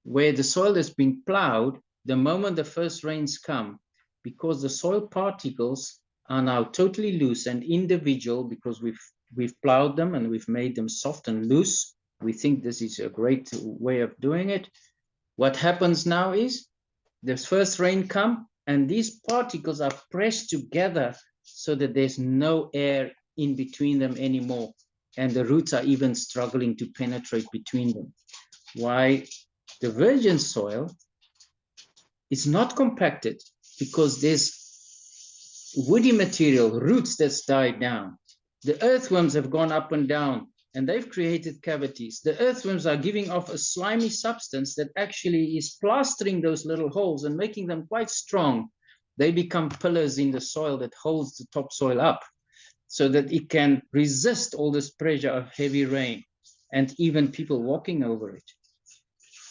Where the soil has been plowed, the moment the first rains come, because the soil particles are now totally loose and individual, because we've plowed them and we've made them soft and loose. We think this is a great way of doing it. What happens now is the first rain come, and these particles are pressed together so that there's no air in between them anymore, and the roots are even struggling to penetrate between them. Why? The virgin soil is not compacted because there's woody material, roots that's died down. The earthworms have gone up and down, and they've created cavities. The earthworms are giving off a slimy substance that actually is plastering those little holes and making them quite strong. They become pillars in the soil that holds the topsoil up so that it can resist all this pressure of heavy rain and even people walking over it.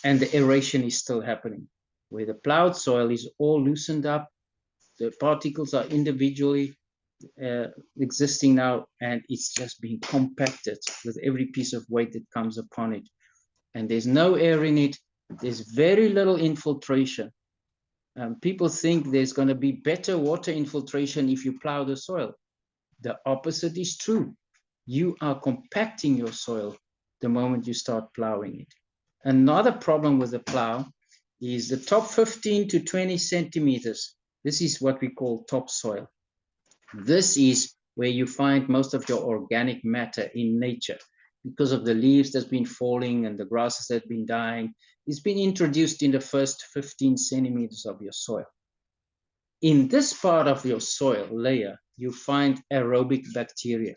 And the aeration is still happening. Where the plowed soil is all loosened up, the particles are individually existing now, and it's just being compacted with every piece of weight that comes upon it. And there's no air in it. There's very little infiltration. People think there's going to be better water infiltration if you plow the soil. The opposite is true. You are compacting your soil the moment you start plowing it. Another problem with the plow is the top 15 to 20 centimeters. This is what we call topsoil. This is where you find most of your organic matter in nature. Because of the leaves that's been falling and the grasses that have been dying, it's been introduced in the first 15 centimeters of your soil. In this part of your soil layer, you find aerobic bacteria.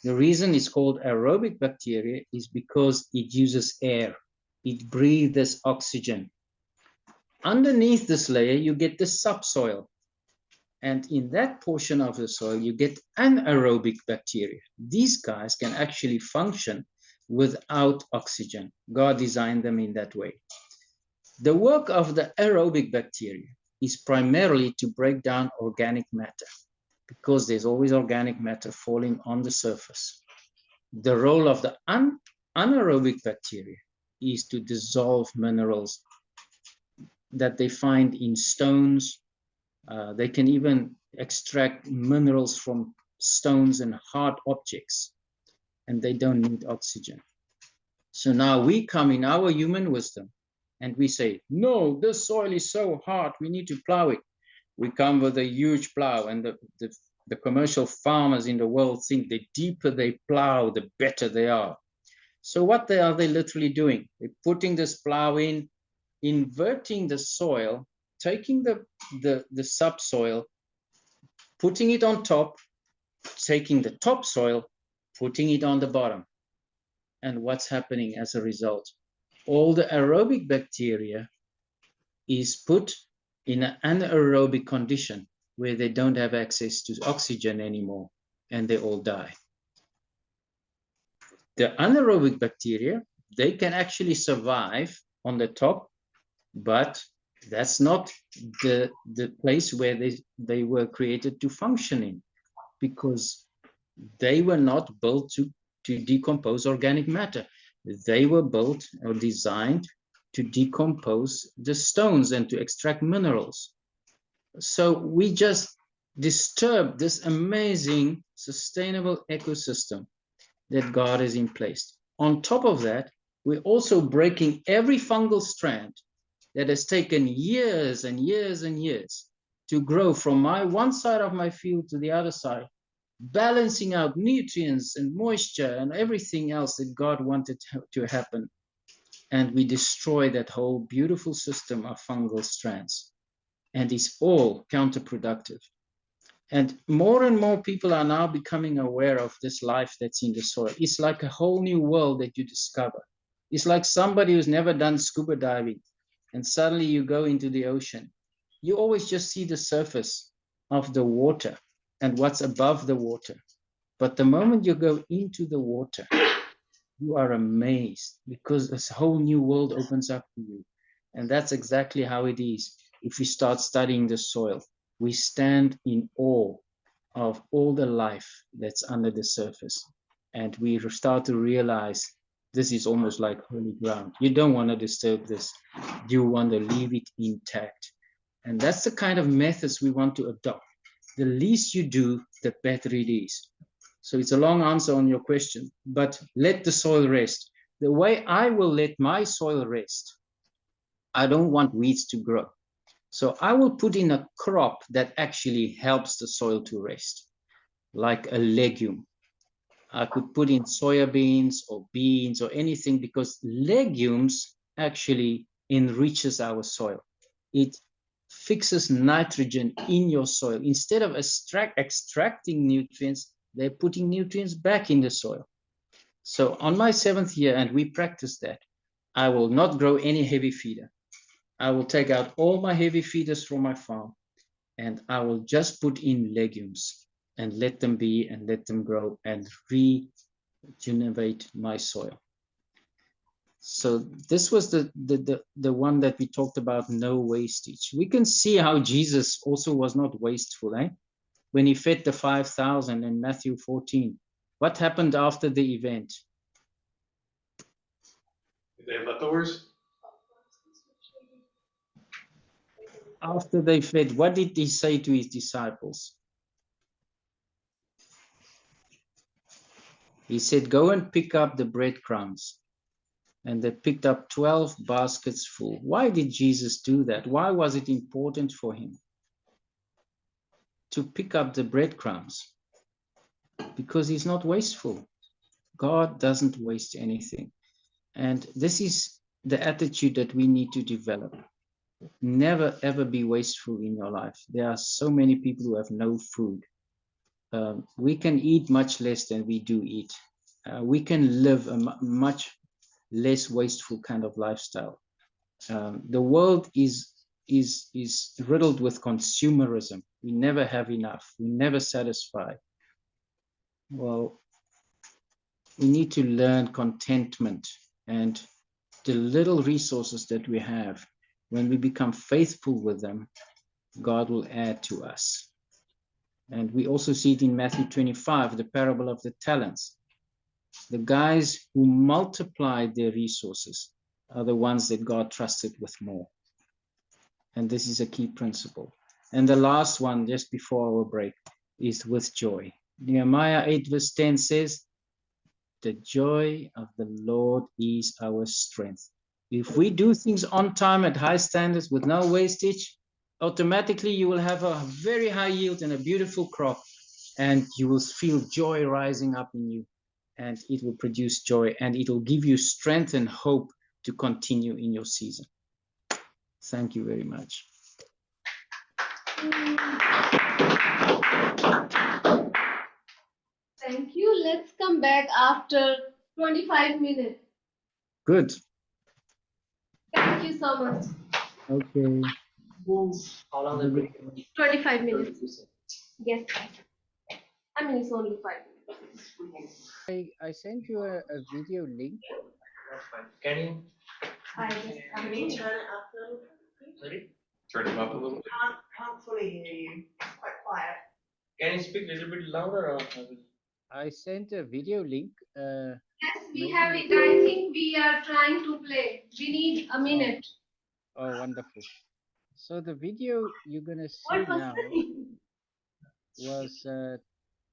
The reason it's called aerobic bacteria is because it uses air. It breathes oxygen. Underneath this layer, you get the subsoil. And in that portion of the soil, you get anaerobic bacteria. These guys can actually function without oxygen. God designed them in that way. The work of the aerobic bacteria is primarily to break down organic matter, because there's always organic matter falling on the surface. The role of the anaerobic bacteria is to dissolve minerals that they find in stones. They can even extract minerals from stones and hard objects, and they don't need oxygen. So now we come in our human wisdom and we say, no, this soil is so hard, we need to plow it. We come with a huge plow, and the commercial farmers in the world think the deeper they plow, the better they are. So what are they literally doing? They're putting this plow in, inverting the soil, taking the subsoil, putting it on top, taking the topsoil, putting it on the bottom. And what's happening as a result? All the aerobic bacteria is put in an anaerobic condition where they don't have access to oxygen anymore, and they all die. The anaerobic bacteria, they can actually survive on the top, but that's not the place where they were created to function in, because they were not built to decompose organic matter. They were built or designed to decompose the stones and to extract minerals. So we just disturb this amazing sustainable ecosystem that God has in place. On top of that, we're also breaking every fungal strand that has taken years and years and years to grow from one side of my field to the other side, balancing out nutrients and moisture and everything else that God wanted to happen. And we destroy that whole beautiful system of fungal strands. And it's all counterproductive. And more people are now becoming aware of this life that's in the soil. It's like a whole new world that you discover. It's like somebody who's never done scuba diving, and suddenly you go into the ocean. You always just see the surface of the water and what's above the water. But the moment you go into the water, you are amazed, because this whole new world opens up to you. And that's exactly how it is. If we start studying the soil, we stand in awe of all the life that's under the surface. And we start to realize this is almost like holy ground. You don't want to disturb this. You want to leave it intact. And that's the kind of methods we want to adopt. The least you do, the better it is. So it's a long answer on your question, but let the soil rest. The way I will let my soil rest, I don't want weeds to grow. So I will put in a crop that actually helps the soil to rest, like a legume. I could put in soybeans or beans or anything, because legumes actually enriches our soil. It fixes nitrogen in your soil. Instead of extracting nutrients, they're putting nutrients back in the soil. So on my 7th year, and we practice that, I will not grow any heavy feeder. I will take out all my heavy feeders from my farm, and I will just put in legumes and let them be and let them grow and regenerate my soil. So this was the one that we talked about, no wastage. We can see how Jesus also was not wasteful, eh? When he fed the 5,000 in Matthew 14. What happened after the event? Did they have leftovers? After they fed, what did he say to his disciples? He said, go and pick up the breadcrumbs. And they picked up 12 baskets full. Why did Jesus do that? Why was it important for him to pick up the breadcrumbs? Because he's not wasteful. God doesn't waste anything. And this is the attitude that we need to develop. Never, ever be wasteful in your life. There are so many people who have no food. We can eat much less than we do eat. We can live a much less wasteful kind of lifestyle. The world is riddled with consumerism. We never have enough. We never satisfy. Well, we need to learn contentment, and the little resources that we have, when we become faithful with them, God will add to us. And we also see it in Matthew 25, the parable of the talents. The guys who multiplied their resources are the ones that God trusted with more. And this is a key principle. And the last one, just before our break, is with joy. Nehemiah 8 verse 10 says, the joy of the Lord is our strength. If we do things on time at high standards with no wastage, automatically you will have a very high yield and a beautiful crop, and you will feel joy rising up in you, and it will produce joy, and it will give you strength and hope to continue in your season. Thank you very much. Thank you. Let's come back after 25 minutes. Good. Thank you so much. Okay. How long the break? 25 minutes. Yes. I mean, it's only 5 minutes. I sent you a video link. That's fine. Can you? Can you turn it up a little bit? Sorry? Turn him up a little bit. Can't fully hear you. It's quite quiet. Can you speak a little bit louder or? I sent a video link. Yes, we Maybe- have it. I think we are trying to play. We need a minute. Oh, wonderful. So the video you're going to see What was now that? was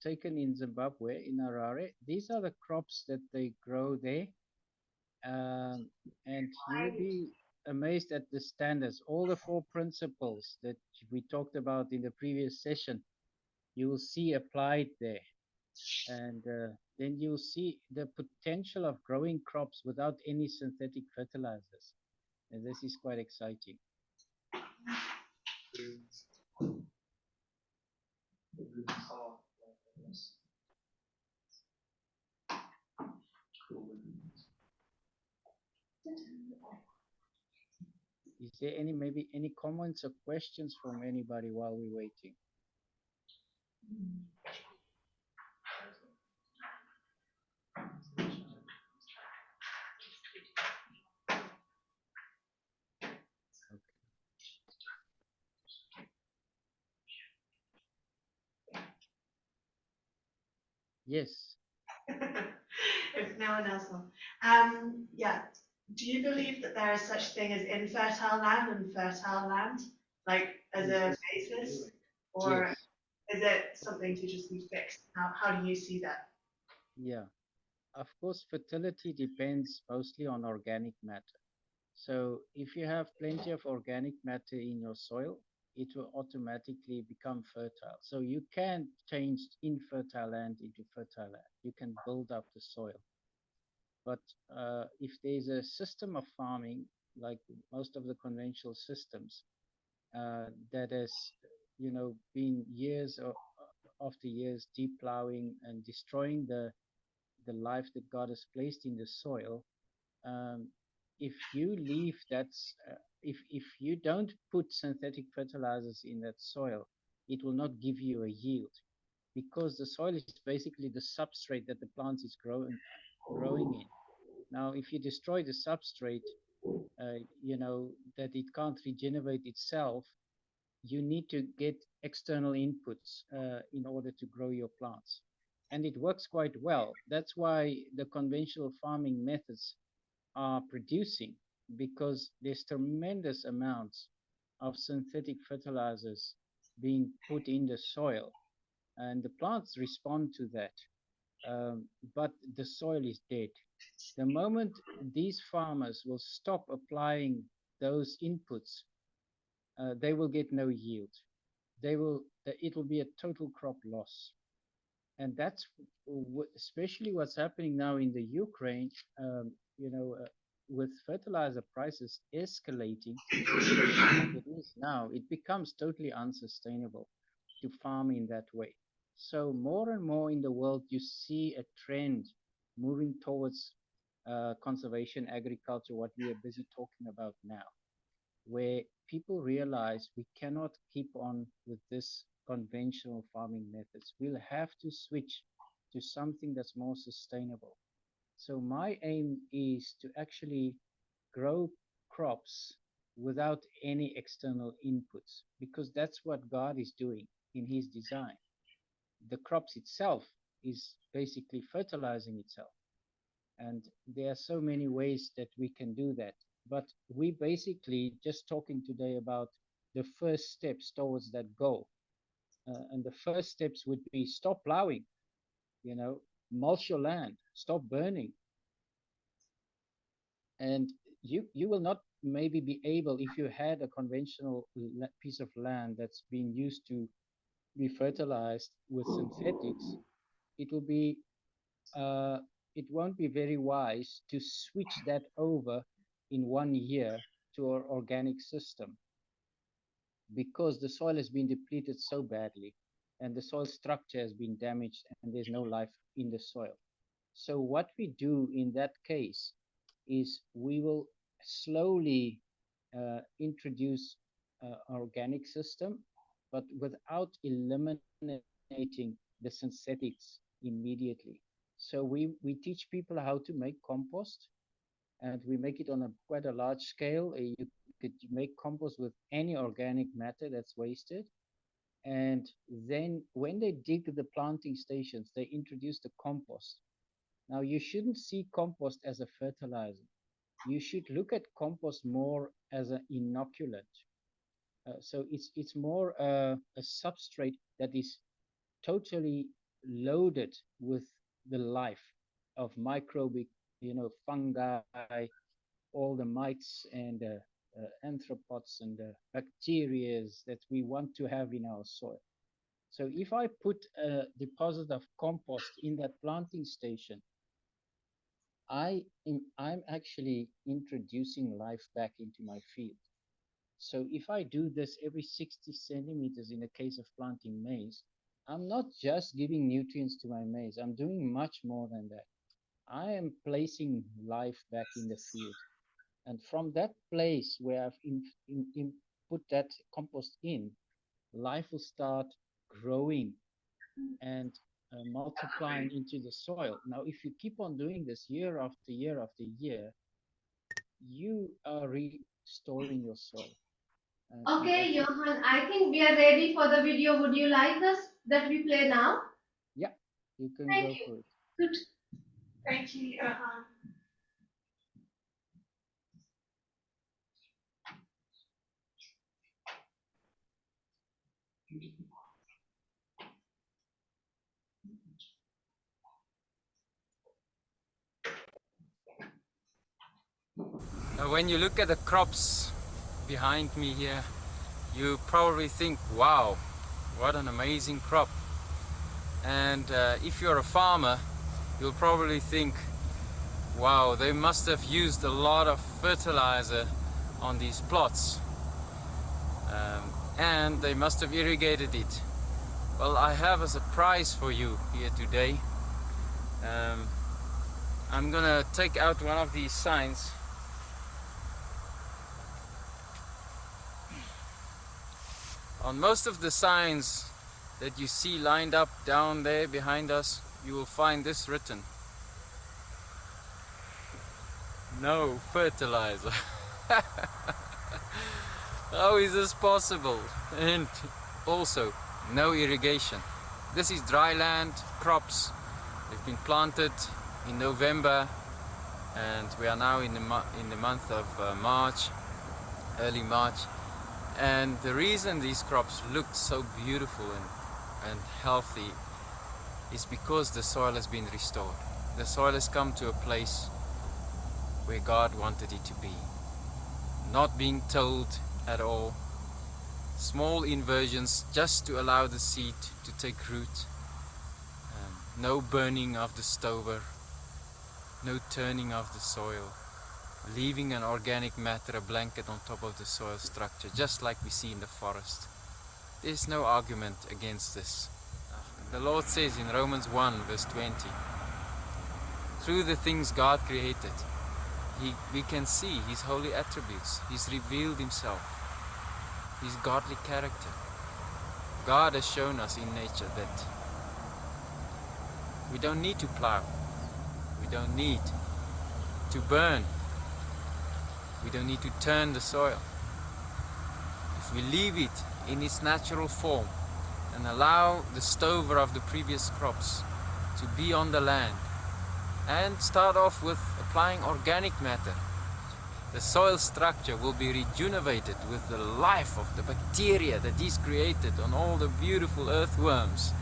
taken in Zimbabwe, in Harare. These are the crops that they grow there. And you will be amazed at the standards. All the 4 principles that we talked about in the previous session, you will see applied there. And then you'll see the potential of growing crops without any synthetic fertilizers. And this is quite exciting. Is there maybe any comments or questions from anybody while we're waiting? Yes. If no one else will. Yeah. Do you believe that there is such thing as infertile land and fertile land, like as a basis, or Yes. is it something to just be fixed? How do you see that? Yeah. Of course, fertility depends mostly on organic matter. So if you have plenty of organic matter in your soil, it will automatically become fertile. So you can change infertile land into fertile land. You can build up the soil. But if there's a system of farming, like most of the conventional systems, that has, been years after years deep plowing and destroying the life that God has placed in the soil, if you leave that, if you don't put synthetic fertilizers in that soil, it will not give you a yield, because the soil is basically the substrate that the plant is growing in. Now, if you destroy the substrate, that it can't regenerate itself, you need to get external inputs in order to grow your plants. And it works quite well. That's why the conventional farming methods are producing, because there's tremendous amounts of synthetic fertilizers being put in the soil, and the plants respond to that. But the soil is dead. The moment these farmers will stop applying those inputs, they will get no yield. It will be a total crop loss. And that's especially what's happening now in the Ukraine, with fertilizer prices escalating like it is now. It becomes totally unsustainable to farm in that way. So more and more in the world, you see a trend moving towards conservation agriculture, what we are busy talking about now, where people realize we cannot keep on with this conventional farming methods. We'll have to switch to something that's more sustainable. So my aim is to actually grow crops without any external inputs, because that's what God is doing in his design. The crops itself is basically fertilizing itself. And there are so many ways that we can do that. But we basically just talking today about the first steps towards that goal. And the first steps would be stop plowing, mulch your land, stop burning. And you will not maybe be able, if you had a conventional piece of land that's been used to be fertilized with synthetics, it will be it won't be very wise to switch that over in 1 year to our organic system, because the soil has been depleted so badly and the soil structure has been damaged and there's no life in the soil. So what we do in that case is we will slowly introduce organic system, but without eliminating the synthetics immediately. So we teach people how to make compost, and we make it on quite a large scale. You could make compost with any organic matter that's wasted. And then when they dig the planting stations, they introduce the compost. Now, you shouldn't see compost as a fertilizer. You should look at compost more as an inoculant. So it's more a substrate that is totally loaded with the life of microbic, fungi, all the mites and anthropods and bacteria that we want to have in our soil. So if I put a deposit of compost in that planting station, I'm actually introducing life back into my field. So if I do this every 60 centimeters in the case of planting maize, I'm not just giving nutrients to my maize. I'm doing much more than that. I am placing life back in the field. And from that place where I've put that compost in, life will start growing and multiplying into the soil. Now, if you keep on doing this year after year after year, you are restoring your soil. Okay, Johan, I think we are ready for the video. Would you like us that we play now? Yeah, you can Thank go you. for it. Good. Thank you, Johan. When you look at the crops behind me here, you probably think, wow, what an amazing crop. And if you're a farmer, you'll probably think, wow, they must have used a lot of fertilizer on these plots. And they must have irrigated it. Well, I have a surprise for you here today. I'm gonna take out one of these signs. On most of the signs that you see lined up down there behind us, you will find this written: no fertilizer. How is this possible? And also, no irrigation. This is dry land, crops. They've been planted in November, and we are now in the month of March, early March. And the reason these crops look so beautiful and healthy is because the soil has been restored. The soil has come to a place where God wanted it to be. Not being tilled at all. Small inversions just to allow the seed to take root. No burning of the stover. No turning of the soil. Leaving an organic matter, a blanket on top of the soil structure, just like we see in the forest. There's no argument against this. The Lord says in Romans 1 verse 20, through the things God created, we can see His holy attributes. He's revealed Himself, His godly character. God has shown us in nature that we don't need to plow, we don't need to burn, we don't need to turn the soil. if we leave it in its natural form and allow the stover of the previous crops to be on the land and start off with applying organic matter, the soil structure will be rejuvenated with the life of the bacteria that He's created on all the beautiful earthworms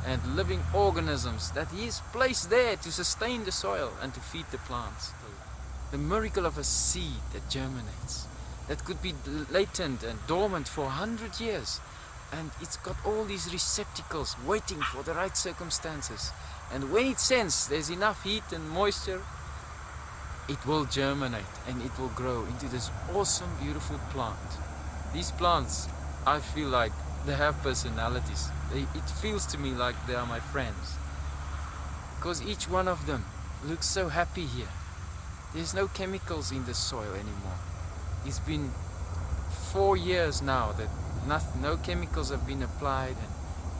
and living organisms that He's placed there to sustain the soil and to feed the plants. The miracle of a seed that germinates, that could be latent and dormant for 100 years, and it's got all these receptacles waiting for the right circumstances, and when it senses there's enough heat and moisture, it will germinate and it will grow into this awesome, beautiful plant. These plants, I feel like they have personalities. It feels to me like they are my friends, because each one of them looks so happy here. There's no chemicals in the soil anymore. It's been 4 years now that no chemicals have been applied, and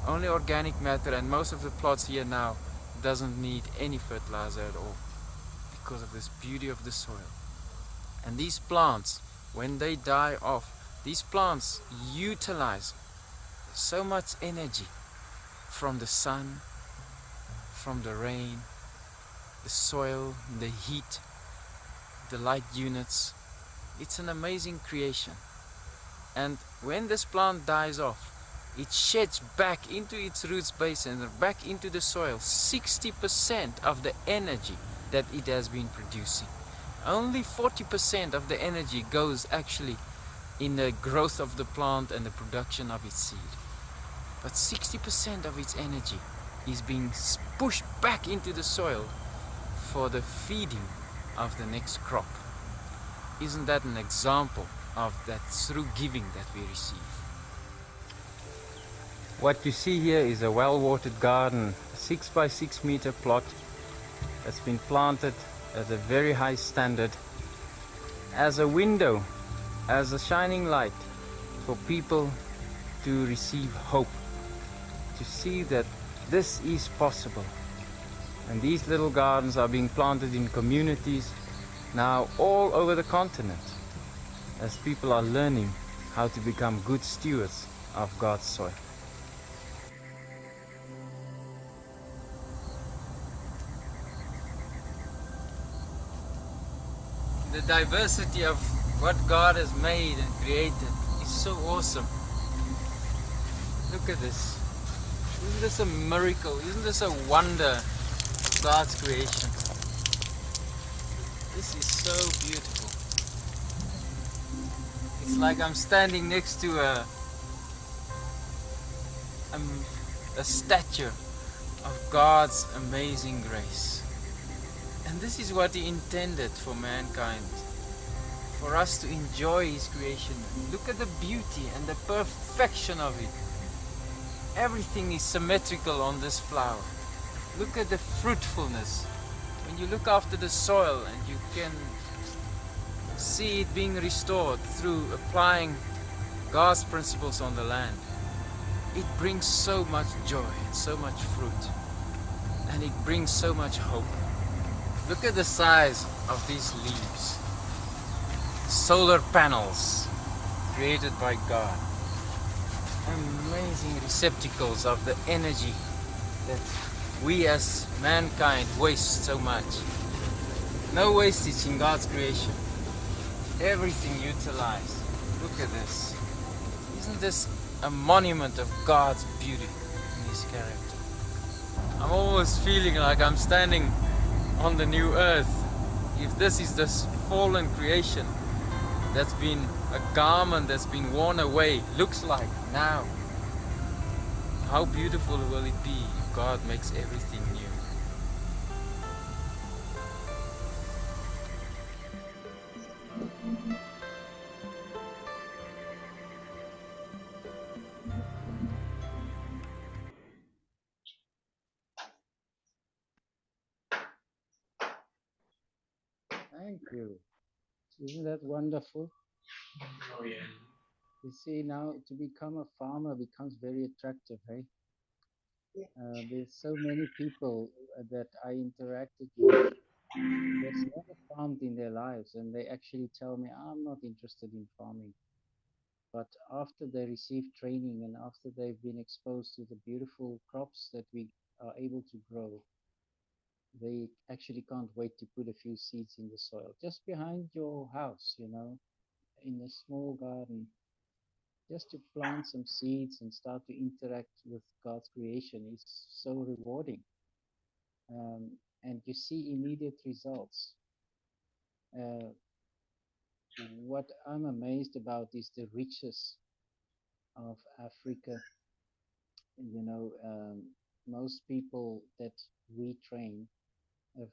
only organic matter, and most of the plots here now doesn't need any fertilizer at all because of this beauty of the soil. And these plants, when they die off, these plants utilize so much energy from the sun, from the rain, the soil, the heat, the light units. It's an amazing creation. And when this plant dies off, it sheds back into its roots base and back into the soil 60% of the energy that it has been producing. Only 40% of the energy goes actually in the growth of the plant and the production of its seed. But 60% of its energy is being pushed back into the soil for the feeding of the next crop. Isn't that an example of that through giving that we receive? What you see here is a well-watered garden, 6 by 6 meter plot that's been planted at a very high standard as a window, as a shining light for people to receive hope, to see that this is possible. And these little gardens are being planted in communities now all over the continent, as people are learning how to become good stewards of God's soil. The diversity of what God has made and created is so awesome. Look at this. Isn't this a miracle? Isn't this a wonder of God's creation? This is so beautiful. It's like I'm standing next to a statue of God's amazing grace. And this is what He intended for mankind, for us to enjoy His creation. Look at the beauty and the perfection of it. Everything is symmetrical on this flower. Look at the fruitfulness. When you look after the soil and you can see it being restored through applying God's principles on the land, it brings so much joy and so much fruit, and it brings so much hope. Look at the size of these leaves. Solar panels created by God. Amazing receptacles of the energy that we as mankind waste so much. No wastage in God's creation. Everything utilized. Look at this. Isn't this a monument of God's beauty and His character? I'm almost feeling like I'm standing on the new earth. If this is this fallen creation that's been a garment that's been worn away, looks like now, how beautiful will it be if God makes everything new? Thank you. Isn't that wonderful? Oh yeah. You see, now to become a farmer becomes very attractive, hey? There's so many people that I interacted with that's never farmed in their lives, and they actually tell me, I'm not interested in farming. But after they receive training and after they've been exposed to the beautiful crops that we are able to grow, they actually can't wait to put a few seeds in the soil just behind your house, in a small garden, just to plant some seeds and start to interact with God's creation is so rewarding. And you see immediate results. Uh, what I'm amazed about is the riches of Africa. Most people that we train have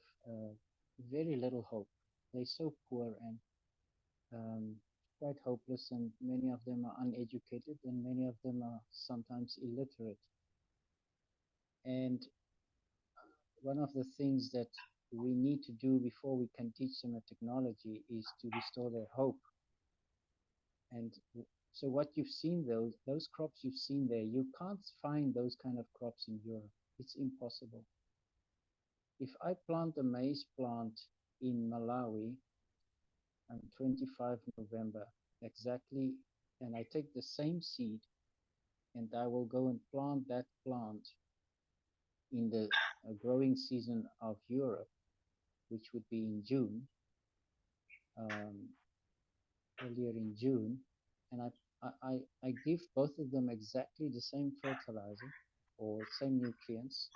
very little hope. They're so poor and quite hopeless, and many of them are uneducated, and many of them are sometimes illiterate. And one of the things that we need to do before we can teach them a technology is to restore their hope. And so what you've seen, those crops you've seen there, you can't find those kind of crops in Europe. It's impossible. If I plant a maize plant in Malawi on 25 November, exactly, and I take the same seed and I will go and plant that plant in the growing season of Europe, which would be in June, earlier in June, and I give both of them exactly the same fertilizer or same nutrients.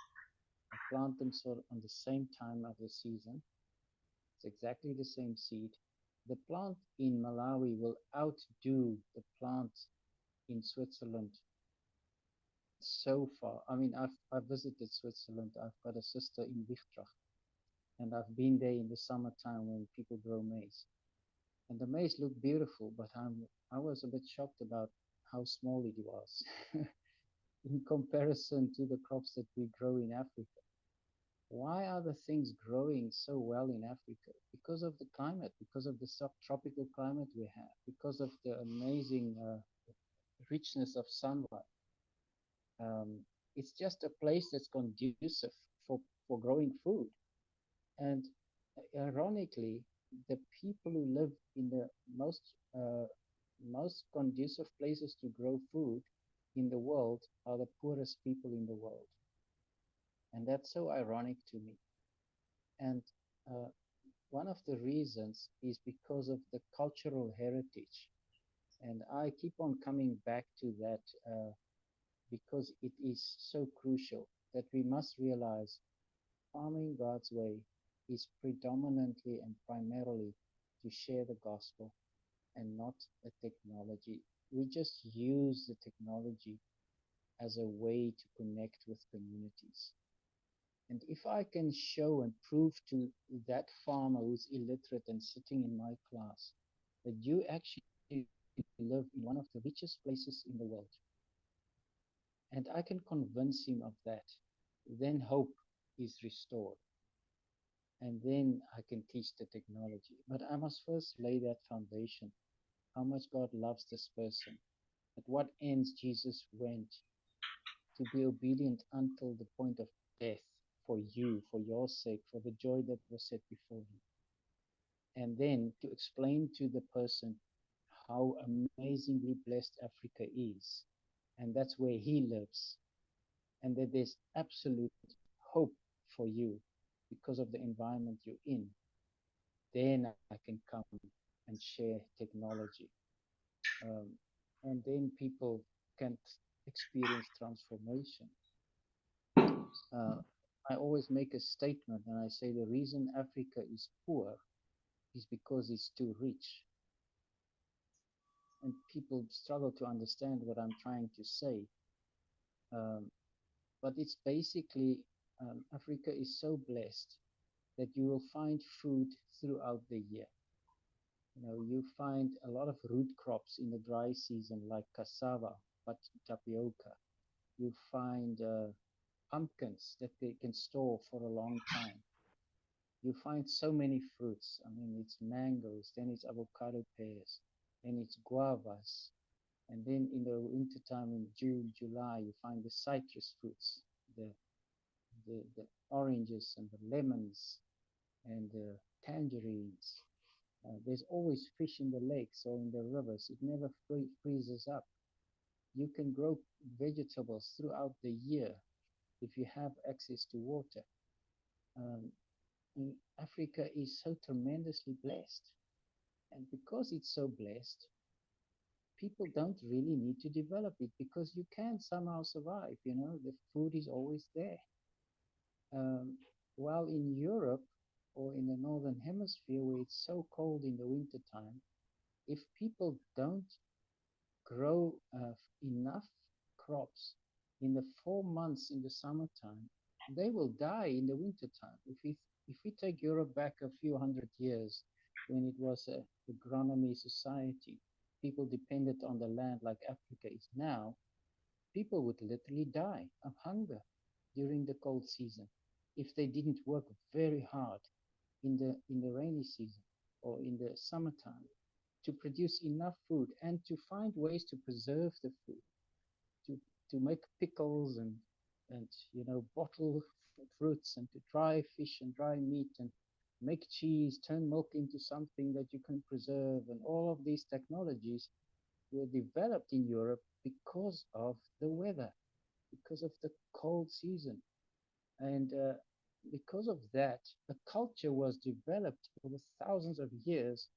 I plant them sort of on the same time of the season. It's exactly the same seed. The plant in Malawi will outdo the plant in Switzerland so far. I mean, I've visited Switzerland. I've got a sister in Wichtracht, and I've been there in the summertime when people grow maize. And the maize looked beautiful, but I was a bit shocked about how small it was in comparison to the crops that we grow in Africa. Why are the things growing so well in Africa? Because of the climate, because of the subtropical climate we have, because of the amazing richness of sunlight. It's just a place that's conducive for growing food. And ironically, the people who live in the most conducive places to grow food in the world are the poorest people in the world. And that's so ironic to me. And one of the reasons is because of the cultural heritage. And I keep on coming back to that because it is so crucial that we must realize farming God's way is predominantly and primarily to share the gospel and not a technology. We just use the technology as a way to connect with communities. And if I can show and prove to that farmer who's illiterate and sitting in my class that you actually live in one of the richest places in the world, and I can convince him of that, then hope is restored. And then I can teach the technology. But I must first lay that foundation, how much God loves this person, at what ends Jesus went to be obedient until the point of death for you, for your sake, for the joy that was set before him. And then to explain to the person how amazingly blessed Africa is. And that's where he lives. And that there's absolute hope for you because of the environment you're in. Then I can come and share technology. And then people can experience transformation. I always make a statement and I say the reason Africa is poor is because it's too rich. And people struggle to understand what I'm trying to say. But it's basically Africa is so blessed that you will find food throughout the year. You find a lot of root crops in the dry season like cassava, but tapioca. You find pumpkins that they can store for a long time. You find so many fruits. I mean, it's mangoes, then it's avocado pears, then it's guavas. And then in the wintertime in June, July, you find the citrus fruits, the oranges and the lemons and the tangerines. There's always fish in the lakes or in the rivers. It never freezes up. You can grow vegetables throughout the year if you have access to water. Um, Africa is so tremendously blessed. And because it's so blessed, people don't really need to develop it because you can somehow survive. You know, the food is always there. Um, while in Europe or in the Northern Hemisphere, where it's so cold in the wintertime, if people don't grow enough crops in the 4 months in the summertime, they will die in the wintertime. If we take Europe back a few hundred years, when it was a agronomy society, people depended on the land like Africa is now, people would literally die of hunger during the cold season if they didn't work very hard in the rainy season or in the summertime to produce enough food and to find ways to preserve the food, to to make pickles and bottle fruits and to dry fish and dry meat and make cheese, turn milk into something that you can preserve, and all of these technologies were developed in Europe because of the weather, because of the cold season. And because of that, a culture was developed over thousands of years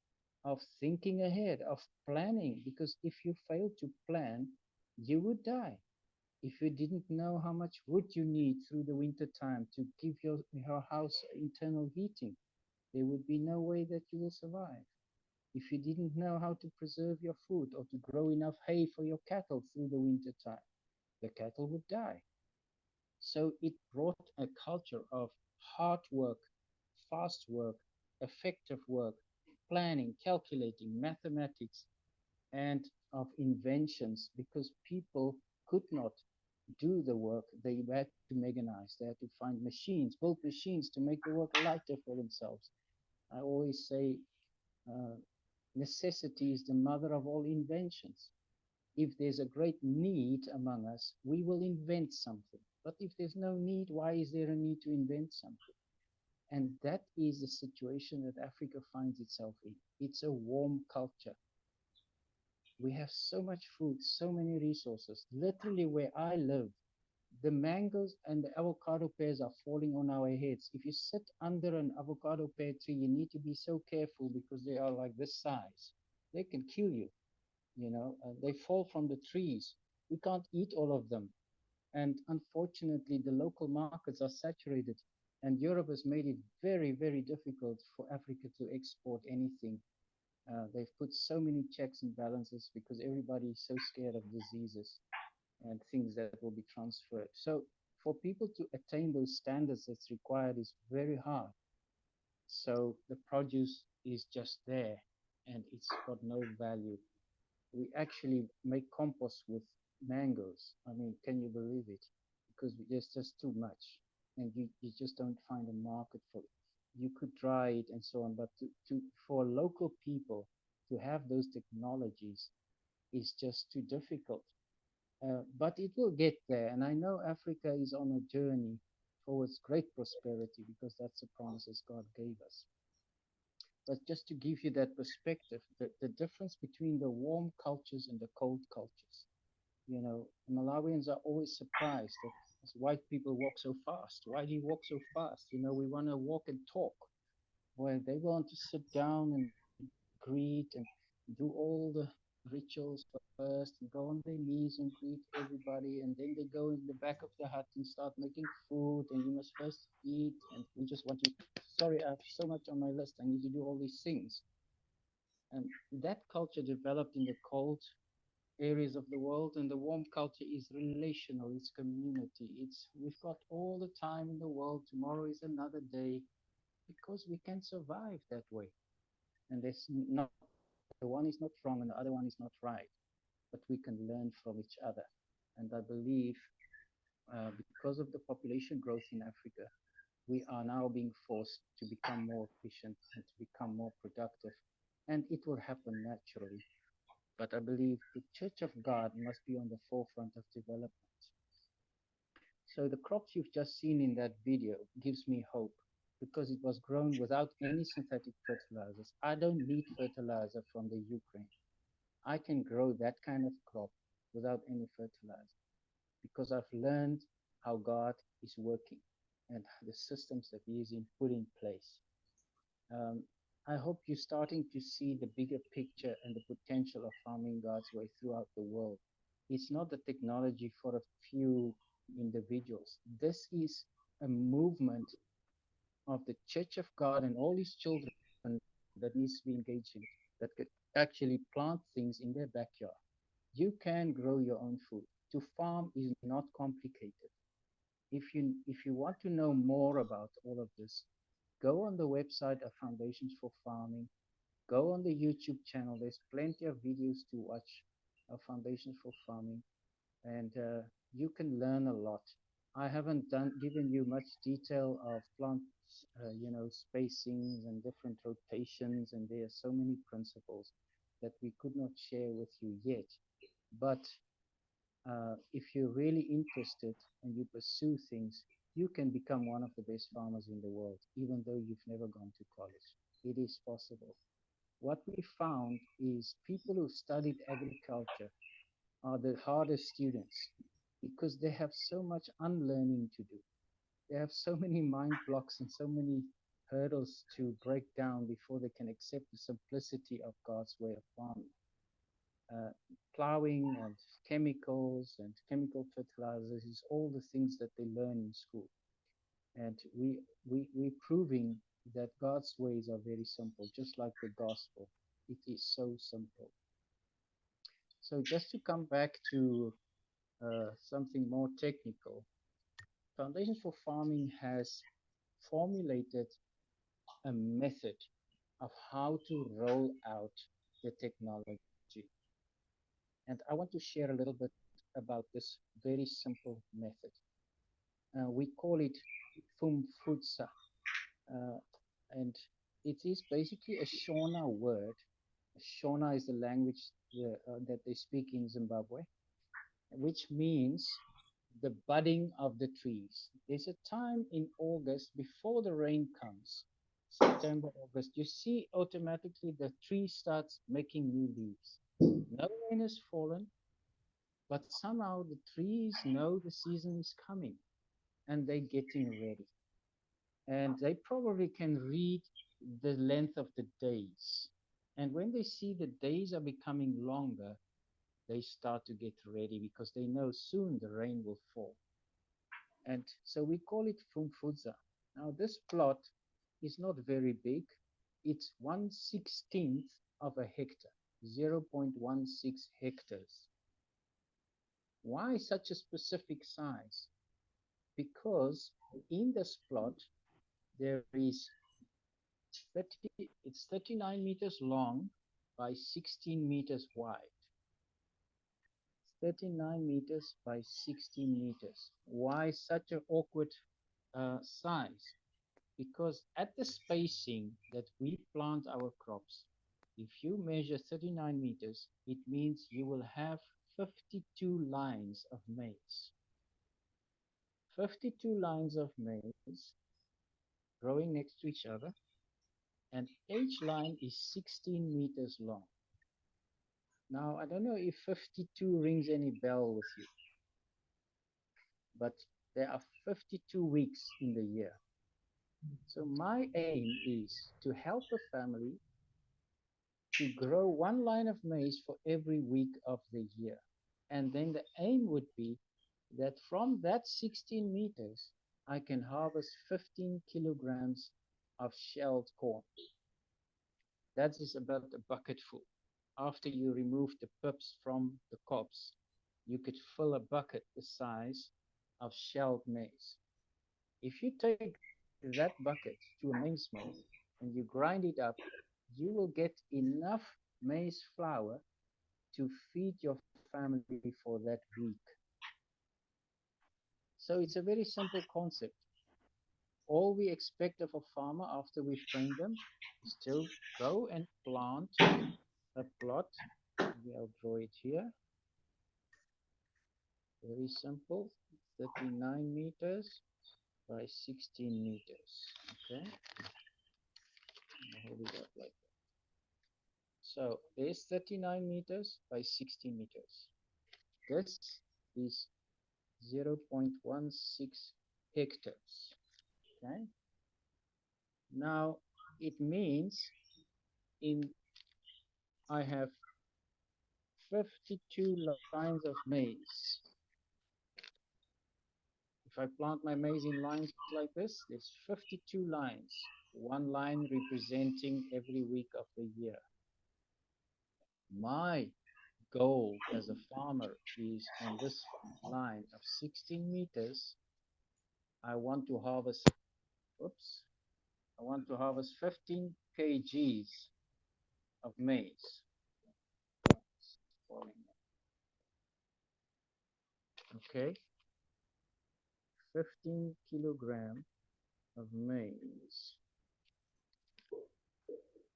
of thinking ahead, of planning, because if you failed to plan, you would die. If you didn't know how much wood you need through the winter time to give your house internal heating, there would be no way that you will survive. If you didn't know how to preserve your food or to grow enough hay for your cattle through the winter time, the cattle would die. So it brought a culture of hard work, fast work, effective work, planning, calculating, mathematics, and of inventions because people could not do the work. They had to mechanize, they had to find machines, build machines to make the work lighter for themselves. I always say uh, necessity is the mother of all inventions. If there's a great need among us, we will invent something. But if there's no need, why is there a need to invent something? And that is the situation that Africa finds itself in. It's a warm culture. We have so much food, so many resources. Literally, where I live, the mangoes and the avocado pears are falling on our heads. If you sit under an avocado pear tree, you need to be so careful because they are like this size. They can kill you, they fall from the trees. We can't eat all of them. And unfortunately, the local markets are saturated. And Europe has made it very, very difficult for Africa to export anything. They've put so many checks and balances because everybody is so scared of diseases and things that will be transferred. So for people to attain those standards that's required is very hard. So the produce is just there and it's got no value. We actually make compost with mangoes. I mean, can you believe it? Because there's just too much and you just don't find a market for it. You could dry it and so on, but for local people to have those technologies is just too difficult. But it will get there. And I know Africa is on a journey towards great prosperity because that's the promises God gave us. But just to give you that perspective, the difference between the warm cultures and the cold cultures. Malawians are always surprised that white people walk so fast. Why do you walk so fast? We want to walk and talk. Well, they want to sit down and greet and do all the rituals first and go on their knees and greet everybody. And then they go in the back of the hut and start making food. And you must first eat. And we just want to, sorry, I have so much on my list. I need to do all these things. And that culture developed in the cold areas of the world, and the warm culture is relational, it's community, it's we've got all the time in the world, tomorrow is another day, because we can survive that way. And there's not, the one is not wrong and the other one is not right, but we can learn from each other. And I believe because of the population growth in Africa, we are now being forced to become more efficient and to become more productive, and it will happen naturally. But I believe the Church of God must be on the forefront of development. So the crops you've just seen in that video gives me hope. because it was grown without any synthetic fertilizers. I don't need fertilizer from the Ukraine. I can grow that kind of crop without any fertilizer because I've learned how God is working and the systems that He is put in place. I hope you're starting to see the bigger picture and the potential of farming God's way throughout the world. It's not the technology for a few individuals. This is a movement of the Church of God and all His children that needs to be engaged in, that could actually plant things in their backyard. You can grow your own food. To farm is not complicated. If you want to know more about all of this, go on the website of Foundations for Farming. Go on the YouTube channel. There's plenty of videos to watch of Foundations for Farming, and you can learn a lot. I haven't given you much detail of plant, spacings and different rotations, and there are so many principles that we could not share with you yet. But if you're really interested and you pursue things, you can become one of the best farmers in the world, even though you've never gone to college. It is possible. What we found is people who studied agriculture are the hardest students because they have so much unlearning to do. They have so many mind blocks and so many hurdles to break down before they can accept the simplicity of God's way of farming. Plowing and chemicals and chemical fertilizers is all the things that they learn in school. And we're proving that God's ways are very simple, just like the gospel. It is so simple. So just to come back to something more technical, Foundations for Farming has formulated a method of how to roll out the technology. And I want to share a little bit about this very simple method. We call it Fumfutsa, and it is basically a Shona word. Shona is the language that they speak in Zimbabwe, which means the budding of the trees. There's a time in August before the rain comes, September, August, you see automatically the tree starts making new leaves. No rain has fallen, but somehow the trees know the season is coming and they're getting ready. And they probably can read the length of the days. And when they see the days are becoming longer, they start to get ready because they know soon the rain will fall. And so we call it Fumfudza. Now this plot is not very big. It's 1/16 of a hectare, 0.16 hectares. Why such a specific size? Because in this plot, there is it's 39 meters long by 16 meters wide. 39 meters by 16 meters. Why such an awkward size? Because at the spacing that we plant our crops, if you measure 39 meters, it means you will have 52 lines of maize. 52 lines of maize growing next to each other, and each line is 16 meters long. Now, I don't know if 52 rings any bell with you, but there are 52 weeks in the year. So my aim is to help a family to grow one line of maize for every week of the year. And then the aim would be that from that 16 meters, I can harvest 15 kilograms of shelled corn. That is about a bucket full. After you remove the pips from the cobs, you could fill a bucket the size of shelled maize. If you take that bucket to a maize mill and you grind it up, you will get enough maize flour to feed your family for that week. So it's a very simple concept. All we expect of a farmer after we've trained them is to go and plant a plot. Maybe I'll draw it here. Very simple, 39 meters by 16 meters. Okay, I'll hold it up like that. So there's 39 meters by 60 meters. This is 0.16 hectares. Okay. Now it means in I have 52 lines of maize. If I plant my maize in lines like this, there's 52 lines, one line representing every week of the year. My goal as a farmer is on this line of 16 meters, I want to harvest, oops, I want to harvest 15 kgs of maize. Okay, 15 kilogram of maize.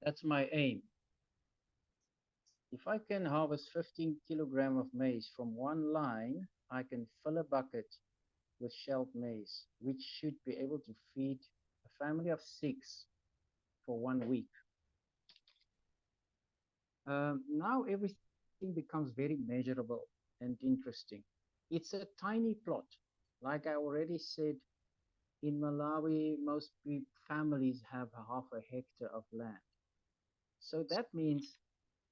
That's my aim. If I can harvest 15 kilogram of maize from one line, I can fill a bucket with shelled maize, which should be able to feed a family of 6 for 1 week. Now everything becomes very measurable and interesting. It's a tiny plot. Like I already said, in Malawi, most families have half a hectare of land. So that means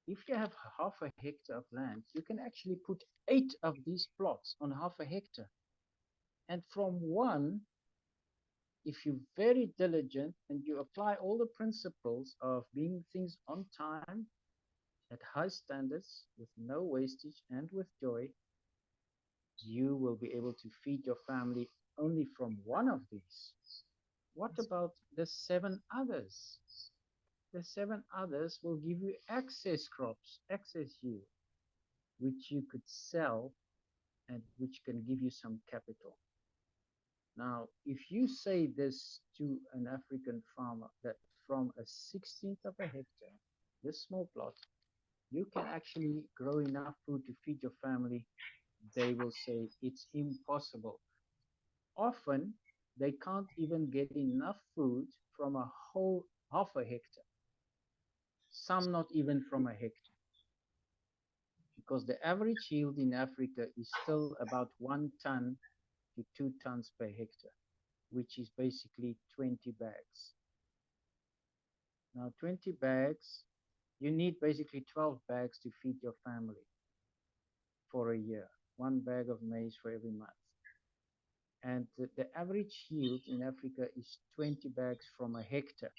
if you have half a hectare of land, you can actually put 8 of these plots on half a hectare. And from one, if you're very diligent and you apply all the principles of doing things on time, at high standards, with no wastage and with joy, you will be able to feed your family only from one of these. What about the 7 others? The 7 others will give you excess crops, excess yield, which you could sell and which can give you some capital. Now, if you say this to an African farmer that from a 16th of a hectare, this small plot, you can actually grow enough food to feed your family, they will say it's impossible. Often, they can't even get enough food from a whole half a hectare. Some not even from a hectare. Because the average yield in Africa is still about 1 ton to 2 tons per hectare, which is basically 20 bags. Now, 20 bags, you need basically 12 bags to feed your family for a year, 1 bag of maize for every month. And the average yield in Africa is 20 bags from a hectare.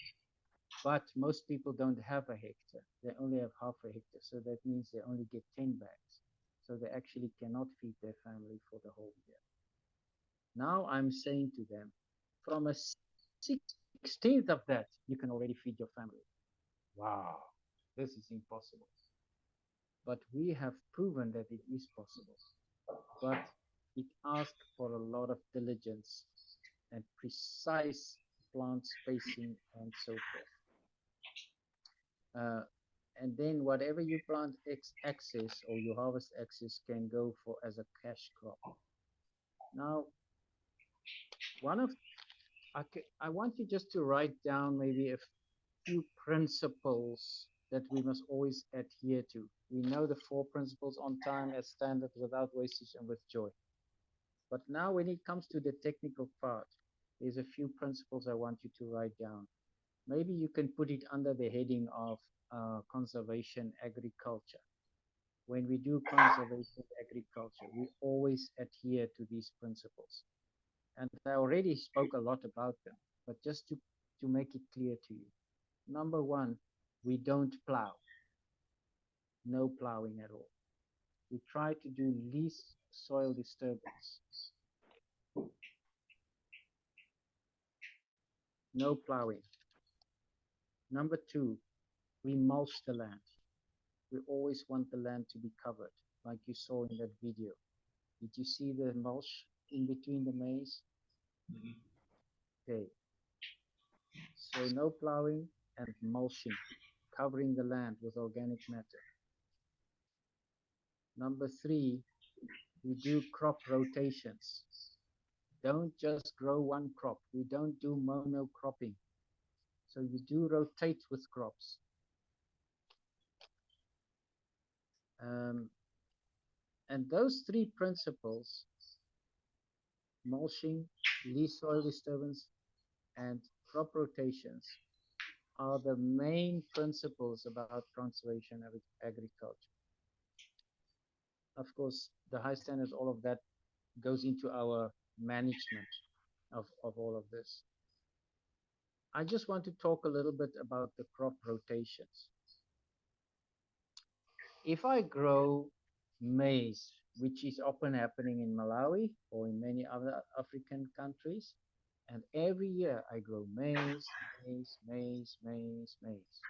But most people don't have a hectare. They only have half a hectare. So that means they only get 10 bags. So they actually cannot feed their family for the whole year. Now I'm saying to them, from a 16th of that, you can already feed your family. Wow, this is impossible. But we have proven that it is possible. But it asks for a lot of diligence and precise plant spacing and so forth. And then whatever you plant excess or you harvest excess can go for as a cash crop. Now, I want you just to write down maybe a few principles that we must always adhere to. We know the 4 principles: on time, as standard, without wastage, and with joy. But now when it comes to the technical part, there's a few principles I want you to write down. Maybe you can put it under the heading of conservation agriculture. When we do conservation agriculture, we always adhere to these principles. And I already spoke a lot about them, but just to make it clear to you. Number 1, we don't plow. No plowing at all. We try to do least soil disturbance. No plowing. Number 2, we mulch the land. We always want the land to be covered, like you saw in that video. Did you see the mulch in between the maize? Okay. So no plowing and mulching, covering the land with organic matter. Number 3, we do crop rotations. don't just grow one crop. We don't do monocropping. So you do rotate with crops. And those three principles, mulching, least soil disturbance, and crop rotations, are the main principles about conservation agriculture. Of course, the high standards, all of that goes into our management of all of this. I just want to talk a little bit about the crop rotations. If I grow maize, which is often happening in Malawi or in many other African countries, and every year I grow maize, maize, maize, maize, maize.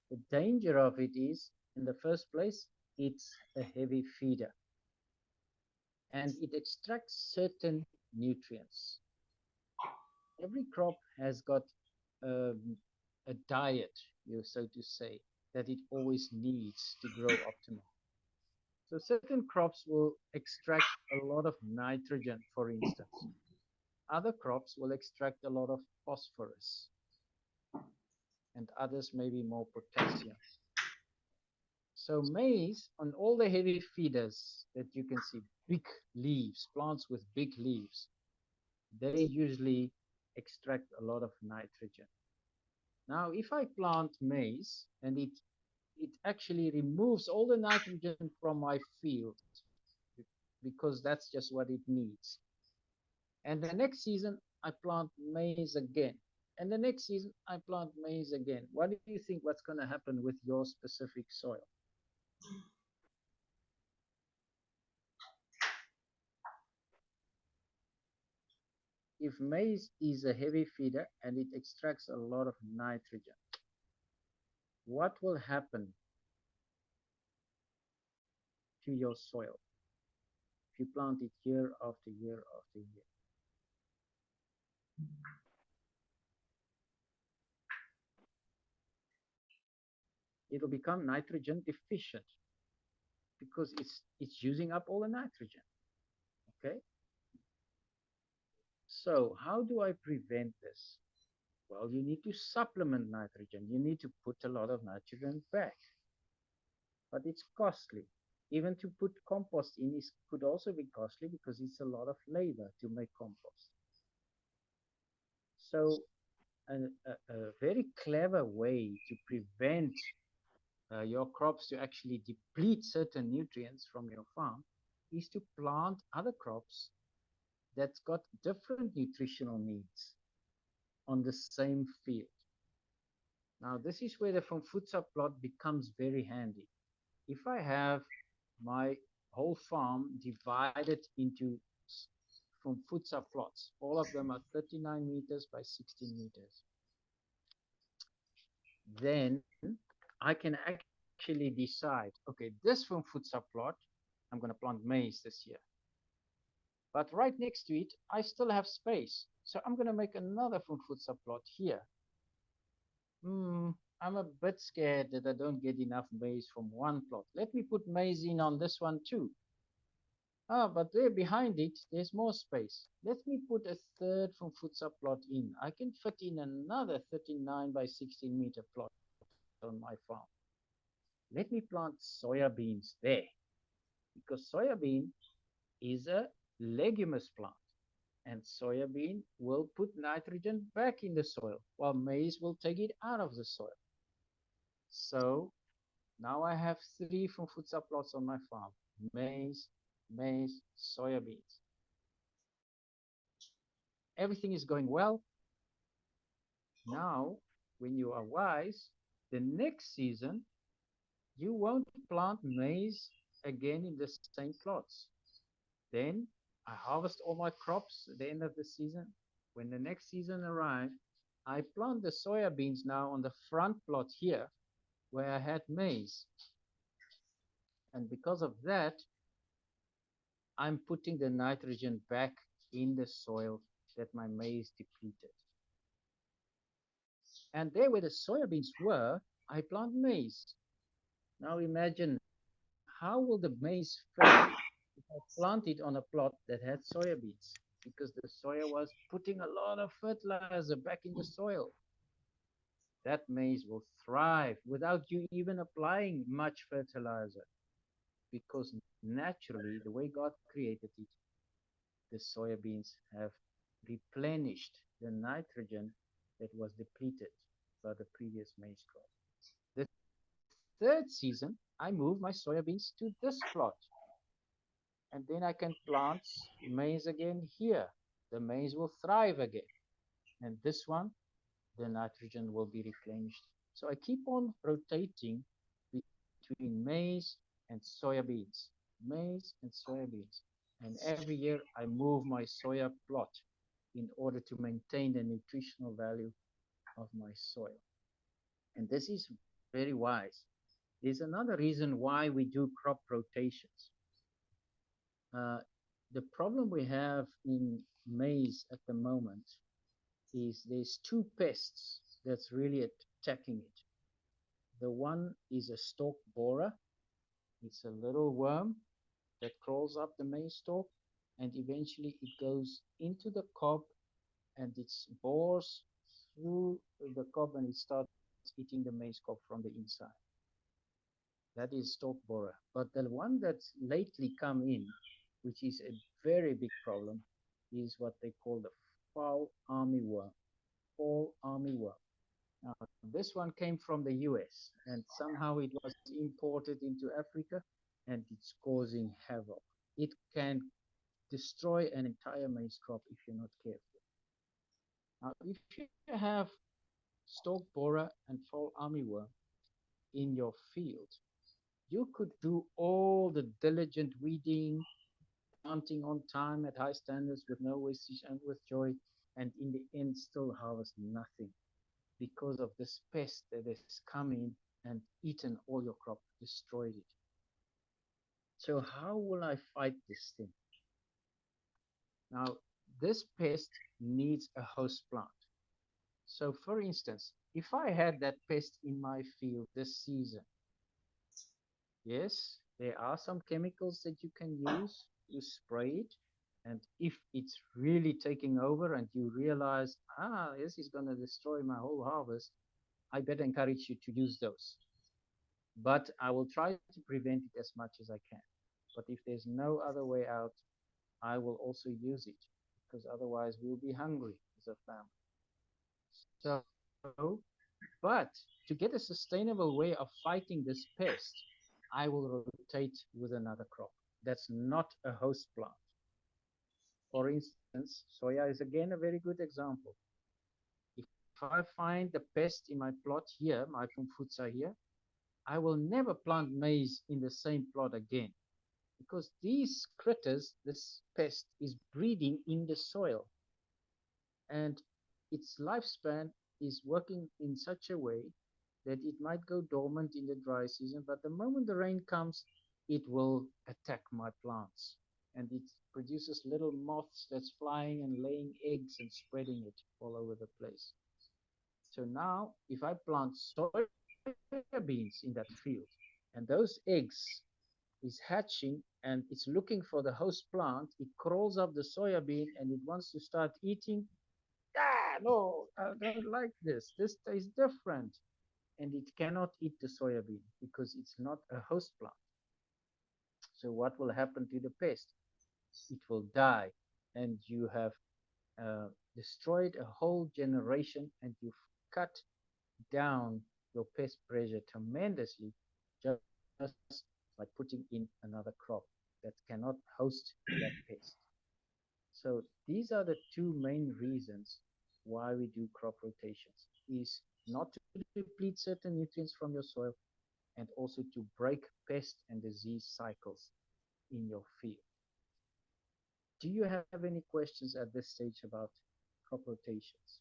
The danger of it is, in the first place, it's a heavy feeder. And it extracts certain nutrients. Every crop has got a diet, so to say, that it always needs to grow optimally. So certain crops will extract a lot of nitrogen, for instance. Other crops will extract a lot of phosphorus, and others maybe more potassium. So maize, on all the heavy feeders that you can see, big leaves, plants with big leaves, they usually extract a lot of nitrogen. Now, if I plant maize and it actually removes all the nitrogen from my field because that's just what it needs. And the next season, I plant maize again. And the next season, I plant maize again. What do you think what's going to happen with your specific soil? If maize is a heavy feeder and it extracts a lot of nitrogen, what will happen to your soil if you plant it year after year after year? It'll become nitrogen deficient because it's using up all the nitrogen. Okay? So how do I prevent this? Well, you need to supplement nitrogen. You need to put a lot of nitrogen back. But it's costly. Even to put compost in could also be costly because it's a lot of labor to make compost. So a very clever way to prevent your crops to actually deplete certain nutrients from your farm is to plant other crops that's got different nutritional needs on the same field. Now, this is where the from Futsa plot becomes very handy. If I have my whole farm divided into from Futsa plots, all of them are 39 meters by 16 meters, then I can actually decide, okay, this from Futsa plot, I'm going to plant maize this year. But right next to it, I still have space. So I'm going to make another from Futsa plot here. I'm a bit scared that I don't get enough maize from one plot. Let me put maize in on this one too. But there behind it, there's more space. Let me put a third from Futsa plot in. I can fit in another 39 by 16 meter plot on my farm. Let me plant soya beans there, because soya bean is a leguminous plant, and soya bean will put nitrogen back in the soil, while maize will take it out of the soil. So now I have 3 from Futsa plots on my farm: maize, maize, soya beans. Everything is going well. Now, when you are wise, the next season, you won't plant maize again in the same plots. Then I harvest all my crops at the end of the season. When the next season arrives, I plant the soya beans now on the front plot here where I had maize. And because of that, I'm putting the nitrogen back in the soil that my maize depleted. And there where the soybeans were, I plant maize. Now imagine, how will the maize fare if I plant it on a plot that had soybeans? because the soil was putting a lot of fertilizer back in the soil. That maize will thrive without you even applying much fertilizer, because naturally, the way God created it, the soybeans have replenished the nitrogen that was depleted by the previous maize crop. The third season, I move my soybeans to this plot, and then I can plant maize again here. The maize will thrive again, and this one, the nitrogen will be replenished. So I keep on rotating between maize and soybeans. And every year I move my soya plot in order to maintain the nutritional value of my soil. And this is very wise. There's another reason why we do crop rotations. The problem we have in maize at the moment is there's two pests that's really attacking it. The one is a stalk borer. It's a little worm that crawls up the maize stalk, and eventually it goes into the cob and it bores through the cob and it starts eating the maize cob from the inside. That is stalk borer. But the one that's lately come in, which is a very big problem, is what they call the fall armyworm. Fall armyworm. Now, this one came from the US and somehow it was imported into Africa and it's causing havoc. It can destroy an entire maize crop if you're not careful. Now, if you have stalk borer and fall armyworm in your field, you could do all the diligent weeding, planting on time at high standards with no wastage and with joy, and in the end still harvest nothing because of this pest that has come in and eaten all your crop, destroyed it. So how will I fight this thing? Now, this pest needs a host plant. So for instance, if I had that pest in my field this season, yes, there are some chemicals that you can use to spray it. And if it's really taking over and you realize, this is going to destroy my whole harvest, I better encourage you to use those. But I will try to prevent it as much as I can. But if there's no other way out, I will also use it, because otherwise we'll be hungry as a family. So, but to get a sustainable way of fighting this pest, I will rotate with another crop. That's not a host plant. For instance, soya is again a very good example. If I find the pest in my plot here, my Pumfutsa here, I will never plant maize in the same plot again, because these critters, this pest, is breeding in the soil, and its lifespan is working in such a way that it might go dormant in the dry season, but the moment the rain comes, it will attack my plants. And it produces little moths that's flying and laying eggs and spreading it all over the place. So now, if I plant soybeans in that field, and those eggs is hatching and it's looking for the host plant, it crawls up the soybean and it wants to start eating. No, I don't like this. This tastes different. And it cannot eat the soybean because it's not a host plant. So what will happen to the pest? It will die, and you have destroyed a whole generation, and you've cut down your pest pressure tremendously just by putting in another crop that cannot host that pest. So these are the two main reasons why we do crop rotations, is not to deplete certain nutrients from your soil, and also to break pest and disease cycles in your field. Do you have any questions at this stage about crop rotations?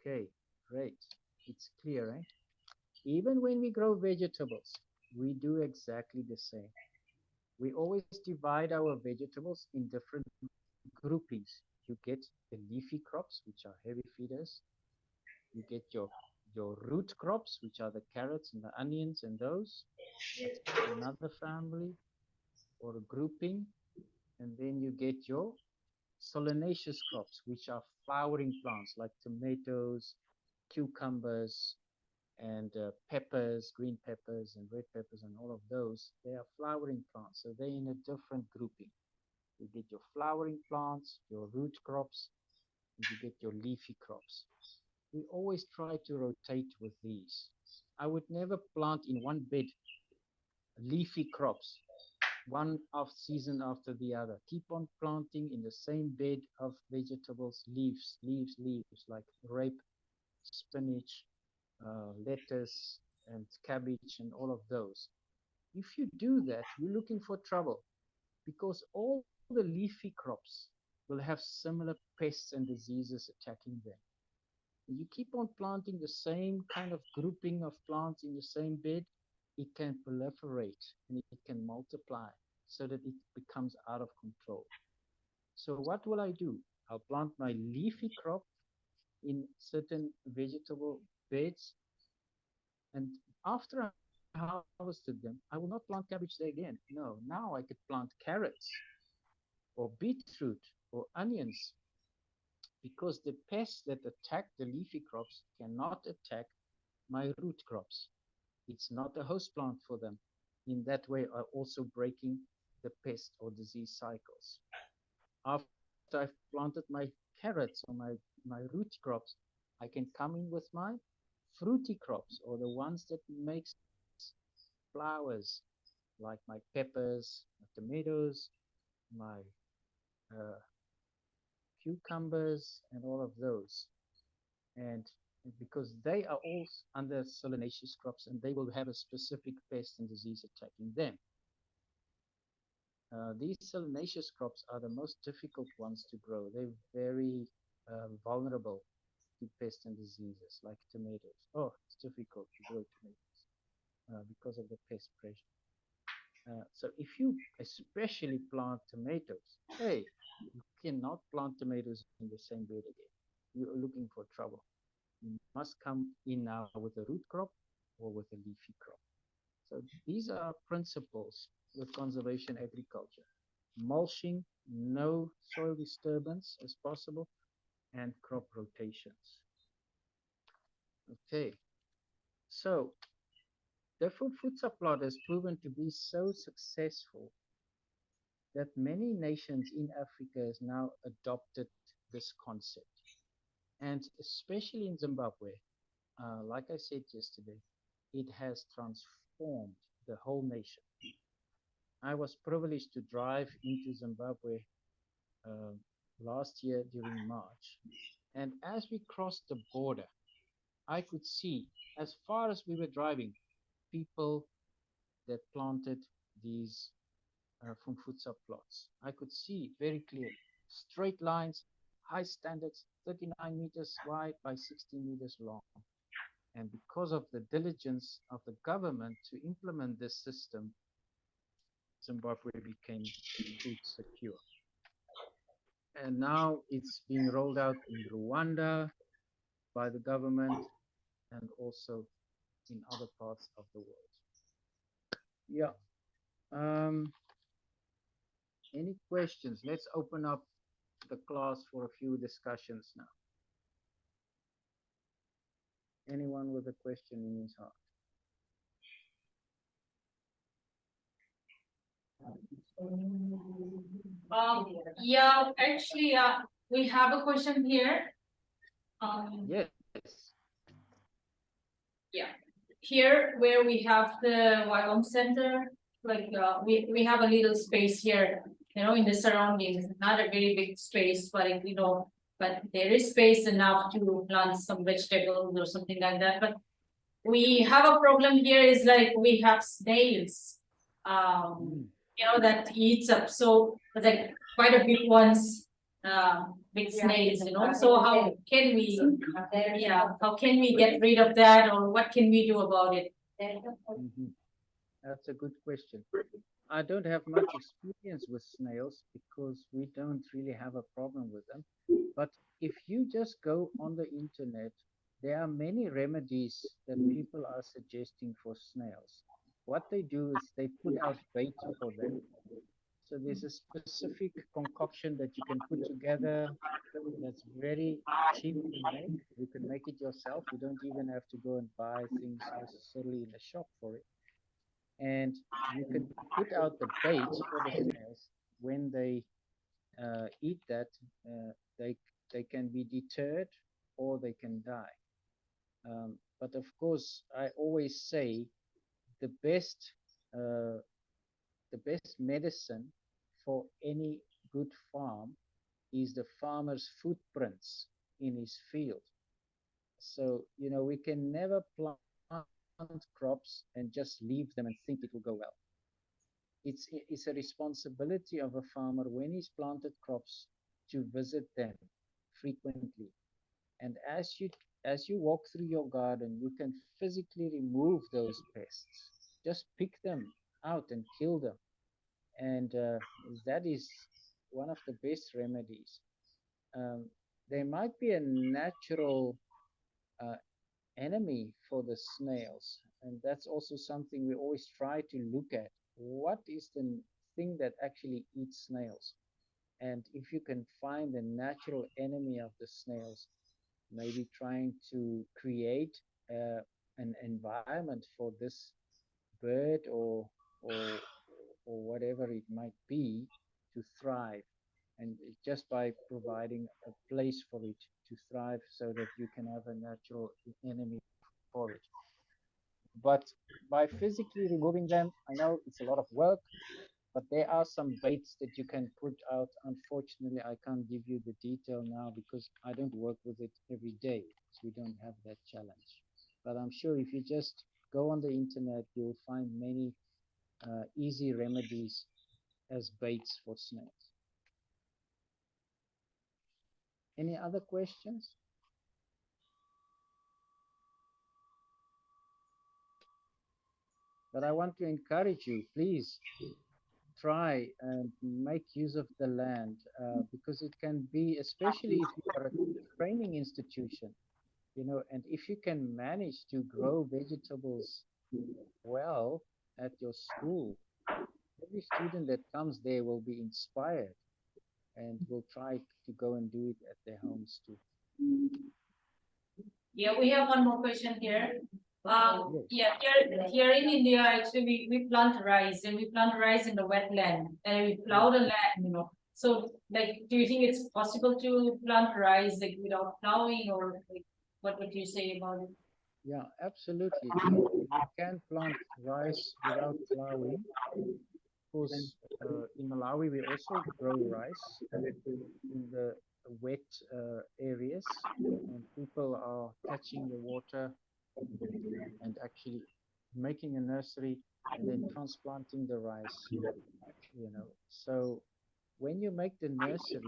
Okay, great. It's clear, eh? Even when we grow vegetables, we do exactly the same. We always divide our vegetables in different groupings. You get the leafy crops, which are heavy feeders. You get your your root crops, which are the carrots and the onions and those. That's another family or a grouping. And then you get your solanaceous crops, which are flowering plants like tomatoes, cucumbers, and peppers, green peppers and red peppers and all of those. They are flowering plants, so they're in a different grouping. You get your flowering plants, your root crops, and you get your leafy crops. We always try to rotate with these. I would never plant in one bed leafy crops, one off season after the other. Keep on planting in the same bed of vegetables, leaves, leaves, leaves, like rape, spinach, lettuce, and cabbage, and all of those. If you do that, you're looking for trouble because all the leafy crops will have similar pests and diseases attacking them. You keep on planting the same kind of grouping of plants in the same bed, it can proliferate and it can multiply so that it becomes out of control. So what will I do? I'll plant my leafy crop in certain vegetable beds, and after I harvested them, I will not plant cabbage there again. No, now I could plant carrots or beetroot or onions, because the pests that attack the leafy crops cannot attack my root crops. It's not a host plant for them. In that way, I'm also breaking the pest or disease cycles. After I've planted my carrots or my root crops, I can come in with my fruity crops, or the ones that makes flowers, like my peppers, my tomatoes, my uh, cucumbers, and all of those. And because they are all under solanaceous crops, and they will have a specific pest and disease attacking them. These solanaceous crops are the most difficult ones to grow. They're very vulnerable to pests and diseases, like tomatoes. Oh, it's difficult to grow tomatoes because of the pest pressure. So if you especially plant tomatoes, hey, you cannot plant tomatoes in the same bed again. You're looking for trouble. You must come in now with a root crop or with a leafy crop. So these are principles with conservation agriculture. Mulching, no soil disturbance as possible, and crop rotations. Okay, so the food supply has proven to be so successful that many nations in Africa has now adopted this concept. And especially in Zimbabwe, like I said yesterday, it has transformed the whole nation. I was privileged to drive into Zimbabwe last year during March. And as we crossed the border, I could see, as far as we were driving, people that planted these Fumfutsa plots. I could see very clearly, straight lines, high standards, 39 meters wide by 16 meters long. And because of the diligence of the government to implement this system, Zimbabwe became food secure. And now it's being rolled out in Rwanda by the government and also in other parts of the world. Yeah. Any questions? Let's open up the class for a few discussions now. Anyone with a question in his heart? Yeah, actually, we have a question here. Yes. Yeah, here where we have the Wyoming Center, like we have a little space here, in the surroundings, not a very big space, but but there is space enough to plant some vegetables or something like that. But we have a problem here is like we have snails, that eats up. So like quite a big ones, big snails, So how can we, how can we get rid of that, or what can we do about it? That's a good question. I don't have much experience with snails because we don't really have a problem with them. But if you just go on the internet there are many remedies that people are suggesting for snails. What they do is they put out bait for them. So there's a specific concoction that you can put together that's very cheap to make. You can make it yourself. You don't even have to go and buy things necessarily in a shop for it. And you can put out the bait for the snails. When they eat that, they can be deterred or they can die. But of course, I always say the best uh, the best medicine for any good farm is the farmer's footprints in his field. So, you know, we can never plant crops and just leave them and think it will go well. It's a responsibility of a farmer when he's planted crops to visit them frequently. And as you walk through your garden, you can physically remove those pests. Just pick them out and kill them. And that is one of the best remedies. There might be a natural uh, enemy for the snails, and that's also something we always try to look at. What is the thing that actually eats snails? And if you can find the natural enemy of the snails, maybe trying to create an environment for this bird or whatever it might be to thrive, and just by providing a place for it to thrive so that you can have a natural enemy for it. But by physically removing them, I know it's a lot of work, but there are some baits that you can put out. Unfortunately, I can't give you the detail now because I don't work with it every day, so we don't have that challenge. But I'm sure if you just go on the internet, you'll find many easy remedies as baits for snails. Any other questions? But I want to encourage you, please try and make use of the land because it can be, especially if you are a training institution, you know, and if you can manage to grow vegetables well at your school, every student that comes there will be inspired and will try to go and do it at their homes too. Yeah, we have one more question here. Yes. Yeah, here in India, actually, we plant rice and we plant rice in the wetland and we plow the land, you know. So, like, do you think it's possible to plant rice like without plowing, or like, what would you say about it? Yeah, absolutely. You can plant rice without plowing. Of course, in Malawi, we also grow rice in the wet areas, and people are catching the water and actually making a nursery and then transplanting the rice, you know. So when you make the nursery,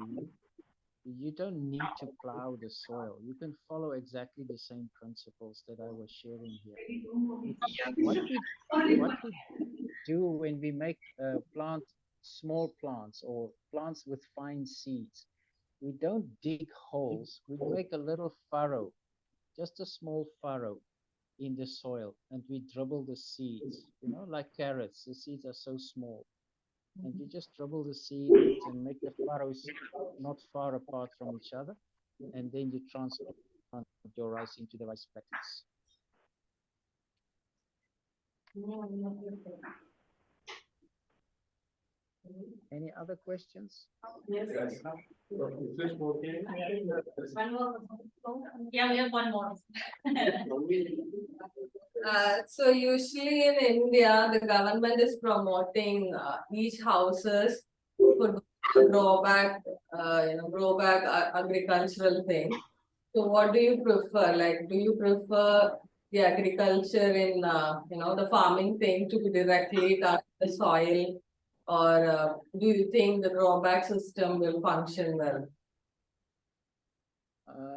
you don't need to plow the soil. You can follow exactly the same principles that I was sharing here. What we do when we make plant small plants or plants with fine seeds, we don't dig holes. We make a little furrow, just a small furrow in the soil, and we dribble the seeds, you know, like carrots. The seeds are so small, and you just dribble the seeds and make the furrows not far apart from each other, and then you transplant your rice into the rice paddies. Any other questions? Yes. Is this working? One more. Yeah, we have one more. So usually in India, the government is promoting each houses could grow back, agricultural thing. So what do you prefer? Like, do you prefer the agriculture in, the farming thing to be directly touch the soil, or do you think the drawback system will function well?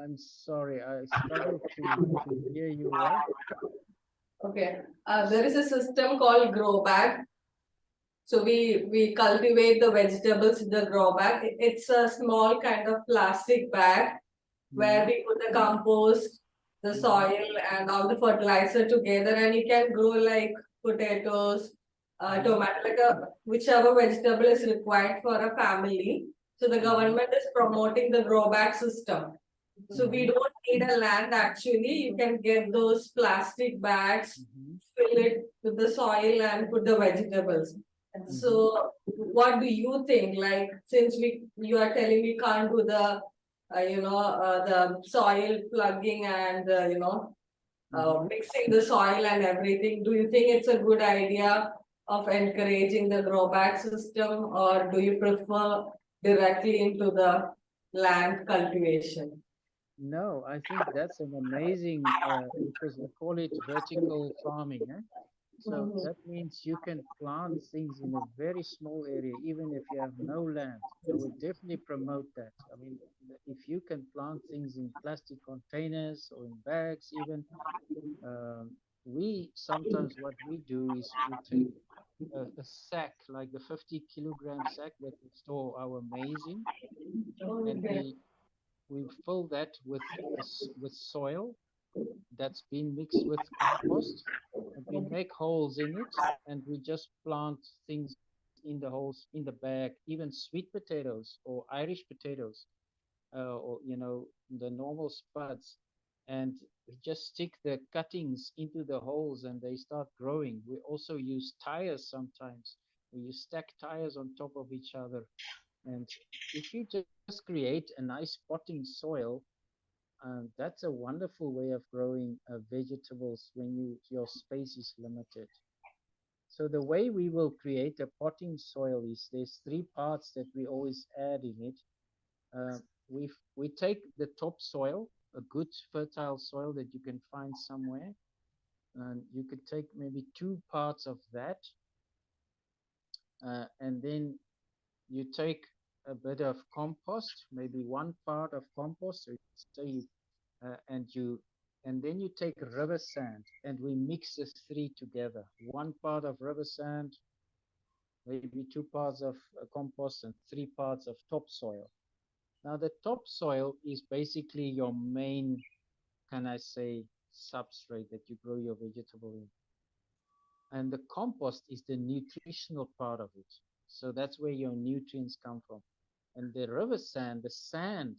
I'm sorry, I struggle to hear you well. Okay, there is a system called grow bag. So we cultivate the vegetables in the grow bag. It's a small kind of plastic bag where we put the compost the soil and all the fertilizer together, and you can grow like potatoes, tomato, like whichever vegetable is required for a family. So the government is promoting the grow bag system. So we don't need a land actually. You can get those plastic bags, fill it with the soil and put the vegetables. So what do you think? Like, since you are telling we can't do the the soil plugging and mixing the soil and everything. Do you think it's a good idea of encouraging the grow bag system, or do you prefer directly into the land cultivation? No, I think that's an amazing, because we call it vertical farming. So that means you can plant things in a very small area, even if you have no land. I would definitely promote that. I mean, if you can plant things in plastic containers or in bags, even, we sometimes what we do is we take a sack, like the 50-kilogram sack that we store our maize in, and Okay. we fill that with with soil that's been mixed with compost, and we make holes in it, and we just plant things in the holes in the bag, even sweet potatoes or Irish potatoes, or the normal spuds, and we just stick the cuttings into the holes and they start growing. We also use tires sometimes. You stack tires on top of each other, and if you just create a nice potting soil, that's a wonderful way of growing vegetables when your space is limited. So the way we will create a potting soil is there's three parts that we always add in it. Uh, we take the topsoil, a good fertile soil that you can find somewhere, and you could take maybe 2 parts of that, and then you take a bit of compost, maybe 1 part of compost. So say and then you take river sand, and we mix the three together. 1 part of river sand, maybe 2 parts of compost, and 3 parts of topsoil. Now the topsoil is basically your main, can I say, substrate that you grow your vegetable in. And the compost is the nutritional part of it. So that's where your nutrients come from. And the river sand, the sand,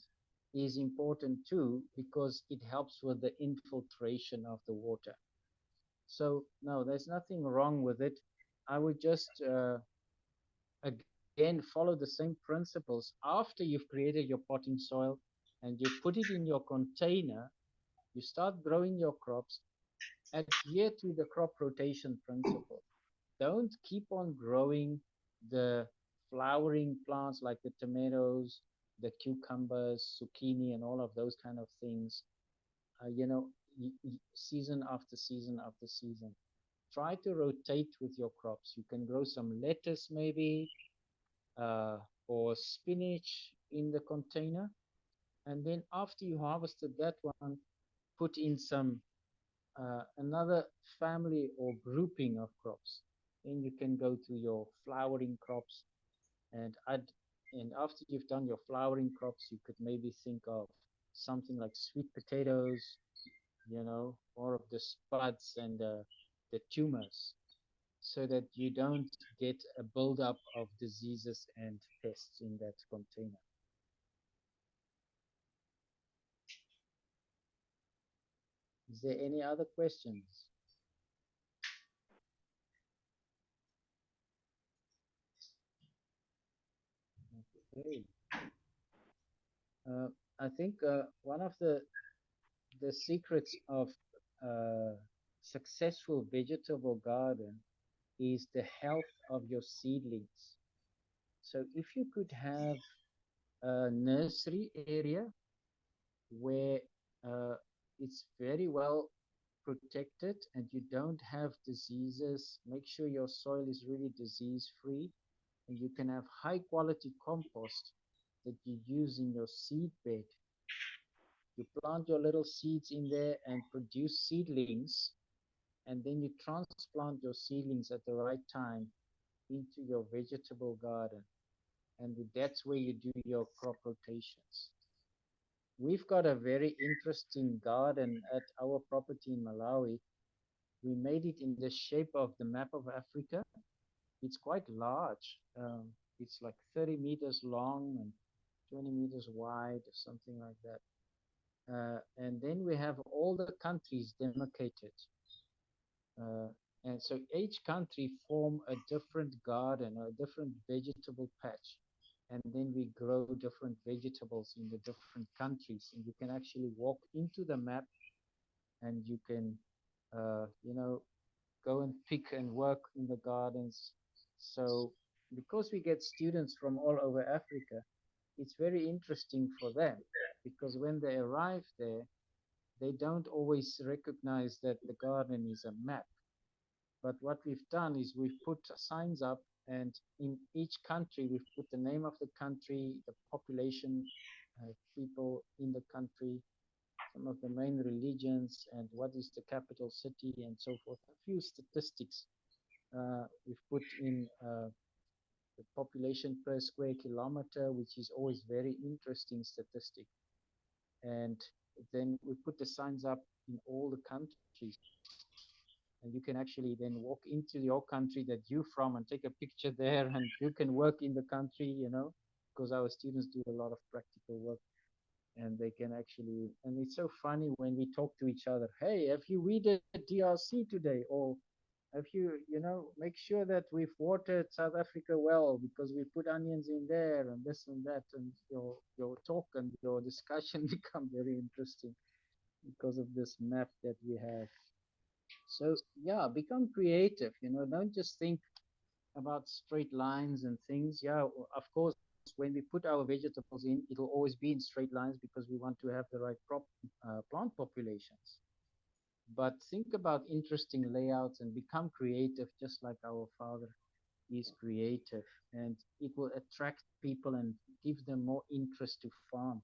is important too, because it helps with the infiltration of the water. So no, there's nothing wrong with it. I would just again follow the same principles. After you've created your potting soil and you put it in your container, you start growing your crops. Adhere to the crop rotation principle. Don't keep on growing the flowering plants like the tomatoes, the cucumbers, zucchini, and all of those kind of things, season after season after season. Try to rotate with your crops. You can grow some lettuce maybe, or spinach in the container. And then after you harvested that one, put in some another family or grouping of crops. Then you can go to your flowering crops, and after you've done your flowering crops, you could maybe think of something like sweet potatoes, more of the spuds and the tumors, so that you don't get a buildup of diseases and pests in that container. Is there any other questions? Okay. I think one of the secrets of successful vegetable garden is the health of your seedlings. So if you could have a nursery area where it's very well protected and you don't have diseases, make sure your soil is really disease free, and you can have high quality compost that you use in your seed bed. You plant your little seeds in there and produce seedlings, and then you transplant your seedlings at the right time into your vegetable garden, and that's where you do your crop rotations. we've got a very interesting garden at our property in Malawi. We made it in the shape of the map of Africa. It's quite large. It's like 30 meters long and 20 meters wide, or something like that. And then we have all the countries demarcated. And so each country form a different garden or a different vegetable patch. And then we grow different vegetables in the different countries. And you can actually walk into the map and you can, go and pick and work in the gardens. So because we get students from all over Africa, it's very interesting for them, because when they arrive there, they don't always recognize that the garden is a map. But what we've done is we've put signs up, and in each country we've put the name of the country, the population, people in the country, some of the main religions, and what is the capital city, and so forth. A few statistics. We've put in the population per square kilometer, which is always very interesting statistic. And then we put the signs up in all the countries. And you can actually then walk into your country that you're from and take a picture there, and you can work in the country, because our students do a lot of practical work. And they can actually, and it's so funny when we talk to each other. Hey, have you weeded DRC today? Or have you, make sure that we've watered South Africa well, because we put onions in there and this and that. And your talk and your discussion become very interesting because of this map that we have. So yeah, become creative, don't just think about straight lines and things. Yeah, of course, when we put our vegetables in, it'll always be in straight lines because we want to have the right plant populations. But think about interesting layouts and become creative, just like our Father is creative, and it will attract people and give them more interest to farm,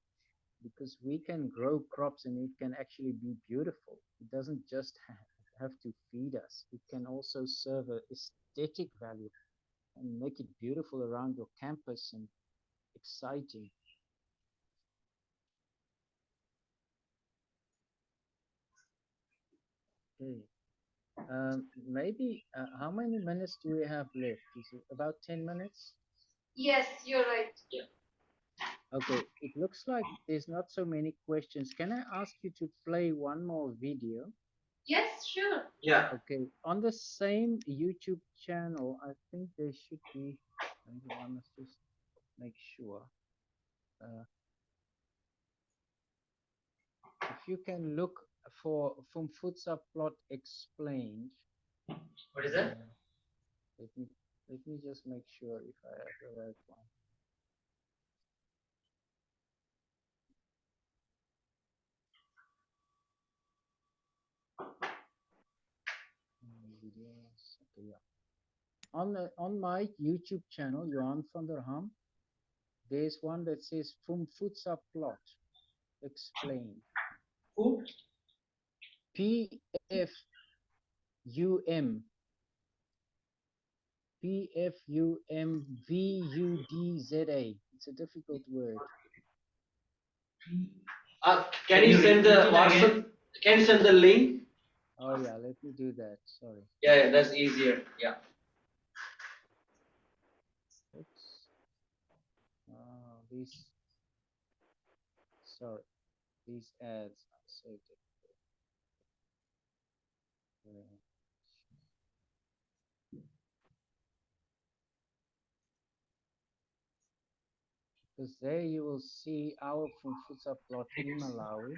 because we can grow crops and it can actually be beautiful. It doesn't just have to feed us. It can also serve an aesthetic value and make it beautiful around your campus and exciting. Okay. Maybe how many minutes do we have left? Is it about 10 minutes? Yes, you're right. Yeah. Okay, it looks like there's not so many questions. Can I ask you to play one more video? Yes, sure. Yeah. Okay, on the same YouTube channel, I think there should be, I must just make sure. If you can look for from Futsa plot explained. What is that? Let me just make sure if I have the right one. Videos. Okay, yeah. On my YouTube channel, Johan van der Ham, there's one that says From Futsa plot explained. Who? PFUM. PFUMVUDZA. It's a difficult word. Can you send the WhatsApp? Can you send the link? Oh yeah, let me do that. Sorry. Yeah, that's easier. Yeah. Oops. These. Sorry, these ads are so difficult. Because there you will see our Funfusa plot in Malawi.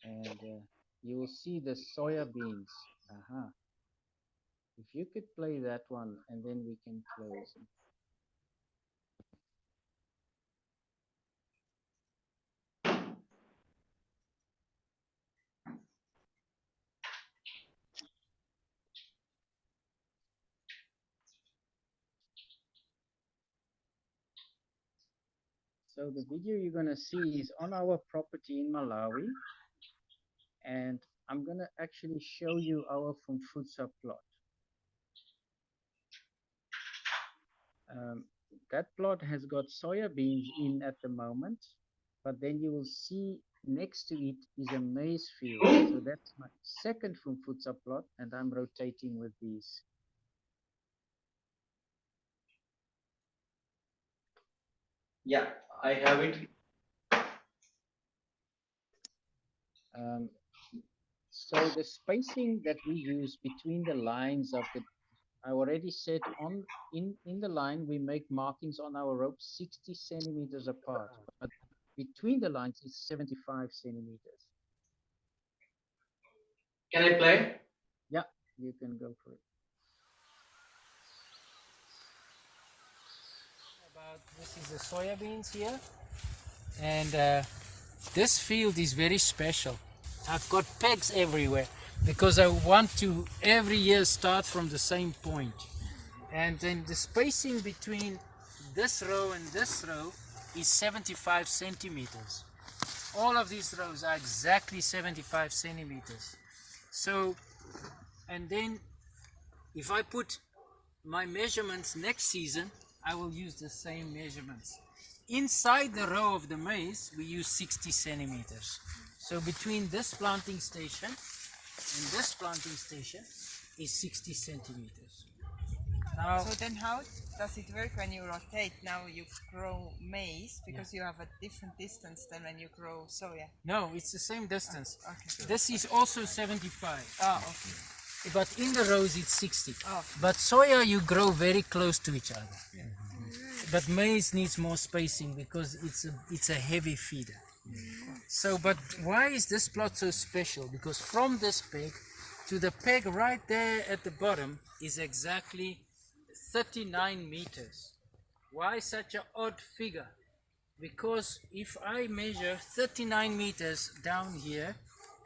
And you will see the soya beans. If you could play that one, and then we can close. So the video you're going to see is on our property in Malawi. And I'm going to actually show you our Funfusa plot. That plot has got soya beans in at the moment, but then you will see next to it is a maize field. So that's my second Fumfutsa plot, and I'm rotating with these. Yeah, I have it. So the spacing that we use between the lines of the, I already said in the line we make markings on our rope 60 centimeters apart, but between the lines is 75 centimeters. Can I play? Yeah, you can go for it. This is the soya beans here, and this field is very special. I've got pegs everywhere because I want to every year start from the same point. And then the spacing between this row and this row is 75 centimeters. All of these rows are exactly 75 centimeters. So, and then if I put my measurements next season, I will use the same measurements. Inside the row of the maize, we use 60 centimeters. So between this planting station and this planting station is 60 centimeters. Now, So then how does it work when you rotate? Now you grow maize because you have a different distance than when you grow soya. no, it's the same distance. Okay. This is also 75. Oh, okay. But in the rows it's 60. Oh. But soya you grow very close to each other. Yeah. But maize needs more spacing because it's a heavy feeder. So, but why is this plot so special? Because from this peg to the peg right there at the bottom is exactly 39 meters. Why such an odd figure? Because if I measure 39 meters down here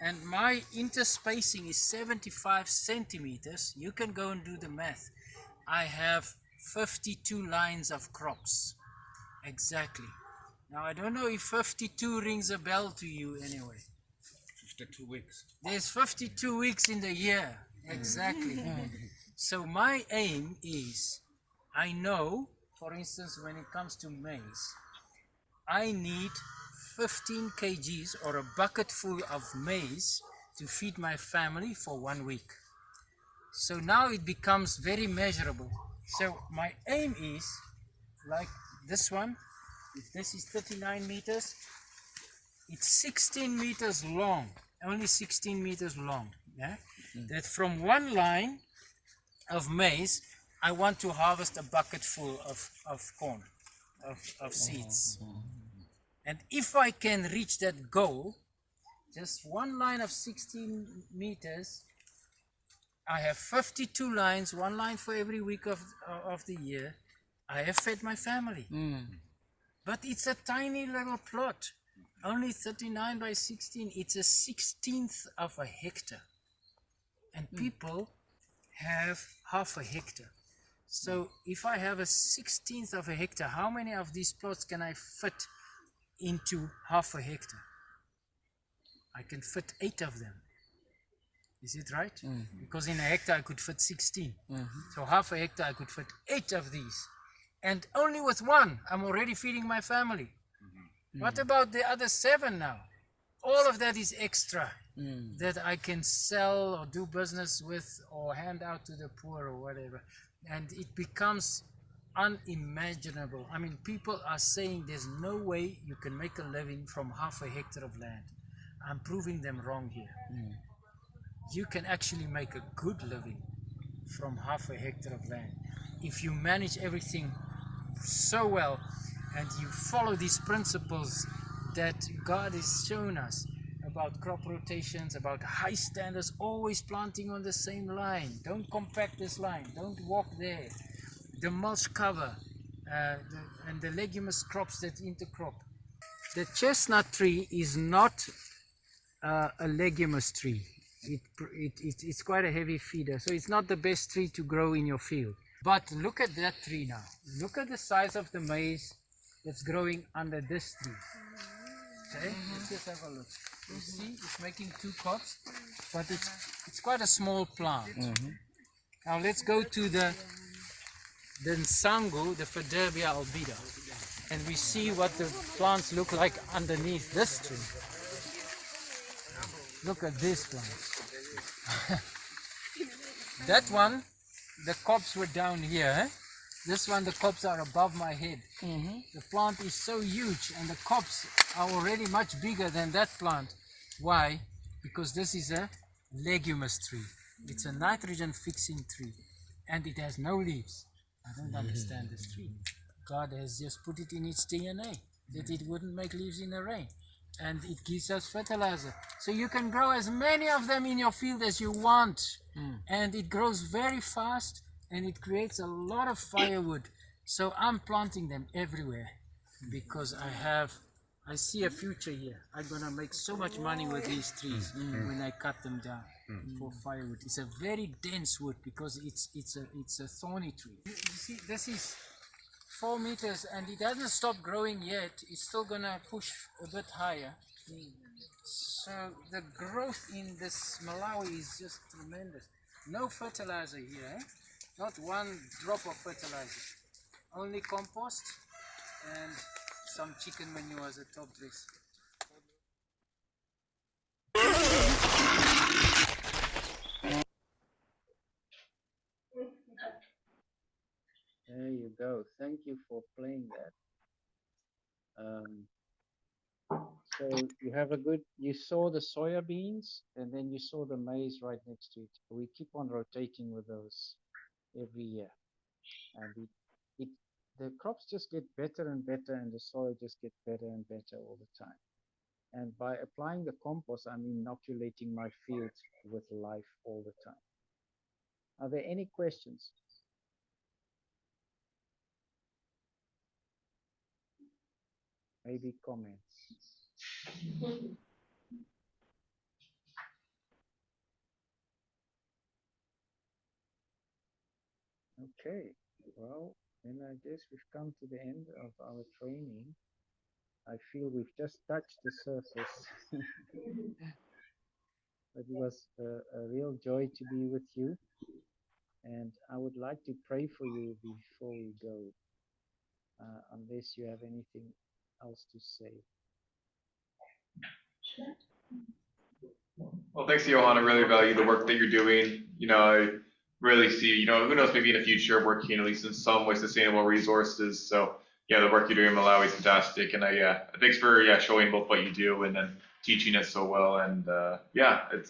and my interspacing is 75 centimeters, you can go and do the math. I have 52 lines of crops. Exactly. Now I don't know if 52 rings a bell to you anyway. 52 weeks. There's 52 weeks in the year. Exactly. So my aim is, I know, for instance, when it comes to maize, I need 15 kgs or a bucket full of maize to feed my family for 1 week. So now it becomes very measurable. So my aim is, like this one, if this is 39 meters, it's 16 meters long, only 16 meters long. Yeah? That from one line of maize, I want to harvest a bucket full of corn, of seeds. And if I can reach that goal, just one line of 16 meters, I have 52 lines, one line for every week of the year. I have fed my family. But it's a tiny little plot, only 39 by 16. It's a 16th of a hectare. And people have half a hectare. So if I have a 16th of a hectare, how many of these plots can I fit into half a hectare? I can fit 8 of them. Is it right? Because in a hectare I could fit 16. So half a hectare I could fit 8 of these. And only with one, I'm already feeding my family. What about the other 7 now? All of that is extra that I can sell or do business with or hand out to the poor or whatever. And it becomes unimaginable. I mean, people are saying there's no way you can make a living from half a hectare of land. I'm proving them wrong here. You can actually make a good living from half a hectare of land if you manage everything so well and you follow these principles that God has shown us about crop rotations, about high standards, always planting on the same line. Don't compact this line, don't walk there. The mulch cover and the leguminous crops that intercrop. The chestnut tree is not a leguminous tree. It's quite a heavy feeder, so it's not the best tree to grow in your field. But look at that tree now. Look at the size of the maize that's growing under this tree. Okay, let's just have a look. You see, it's making 2 cobs, but it's quite a small plant. Now let's go to the Nsangu, the Faderbia albida. And we see what the plants look like underneath this tree. Look at this plant. That one, the copse were down here. This one, the copse are above my head. The plant is so huge and the copse are already much bigger than that plant. Why? Because this is a leguminous tree. It's a nitrogen fixing tree and it has no leaves. I don't understand this tree. God has just put it in its DNA that it wouldn't make leaves in the rain. And it gives us fertilizer. So you can grow as many of them in your field as you want. And it grows very fast and it creates a lot of firewood. So I'm planting them everywhere because I see a future here. I'm gonna make so much money with these trees when I cut them down for firewood. It's a very dense wood because it's a thorny tree. You see, this is 4 meters and it hasn't stopped growing yet. It's still gonna push a bit higher. So the growth in this Malawi is just tremendous. No fertilizer here, not one drop of fertilizer. Only compost and some chicken manure as a top dress. There you go. Thank you for playing that. So you saw the soya beans and then you saw the maize right next to it. We keep on rotating with those every year. And the crops just get better and better and the soil just gets better and better all the time. And by applying the compost, I'm inoculating my fields with life all the time. Are there any questions? Maybe comments? Okay, well, then I guess we've come to the end of our training. I feel we've just touched the surface. It was a real joy to be with you. And I would like to pray for you before we go, unless you have anything else to say. Well, thanks, Johan. I really value the work that you're doing. I really see, who knows, maybe in the future working at least in some way sustainable resources. So yeah, the work you're doing in Malawi is fantastic. And thanks for showing both what you do and then teaching it so well. And I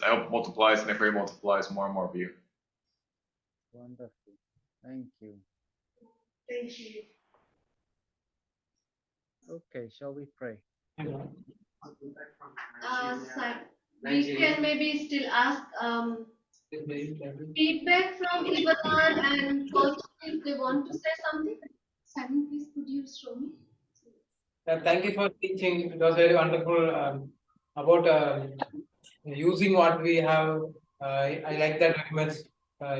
hope it multiplies and I pray it multiplies more and more for you. Wonderful. Thank you. Thank you. Okay, shall we pray? We can maybe still ask feedback from Ivan and coach if they want to say something. Simon, please could you show me? Thank you for teaching. It was very wonderful about using what we have. I like that very much.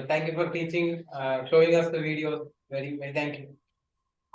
Thank you for teaching, showing us the videos. Very, very thank you.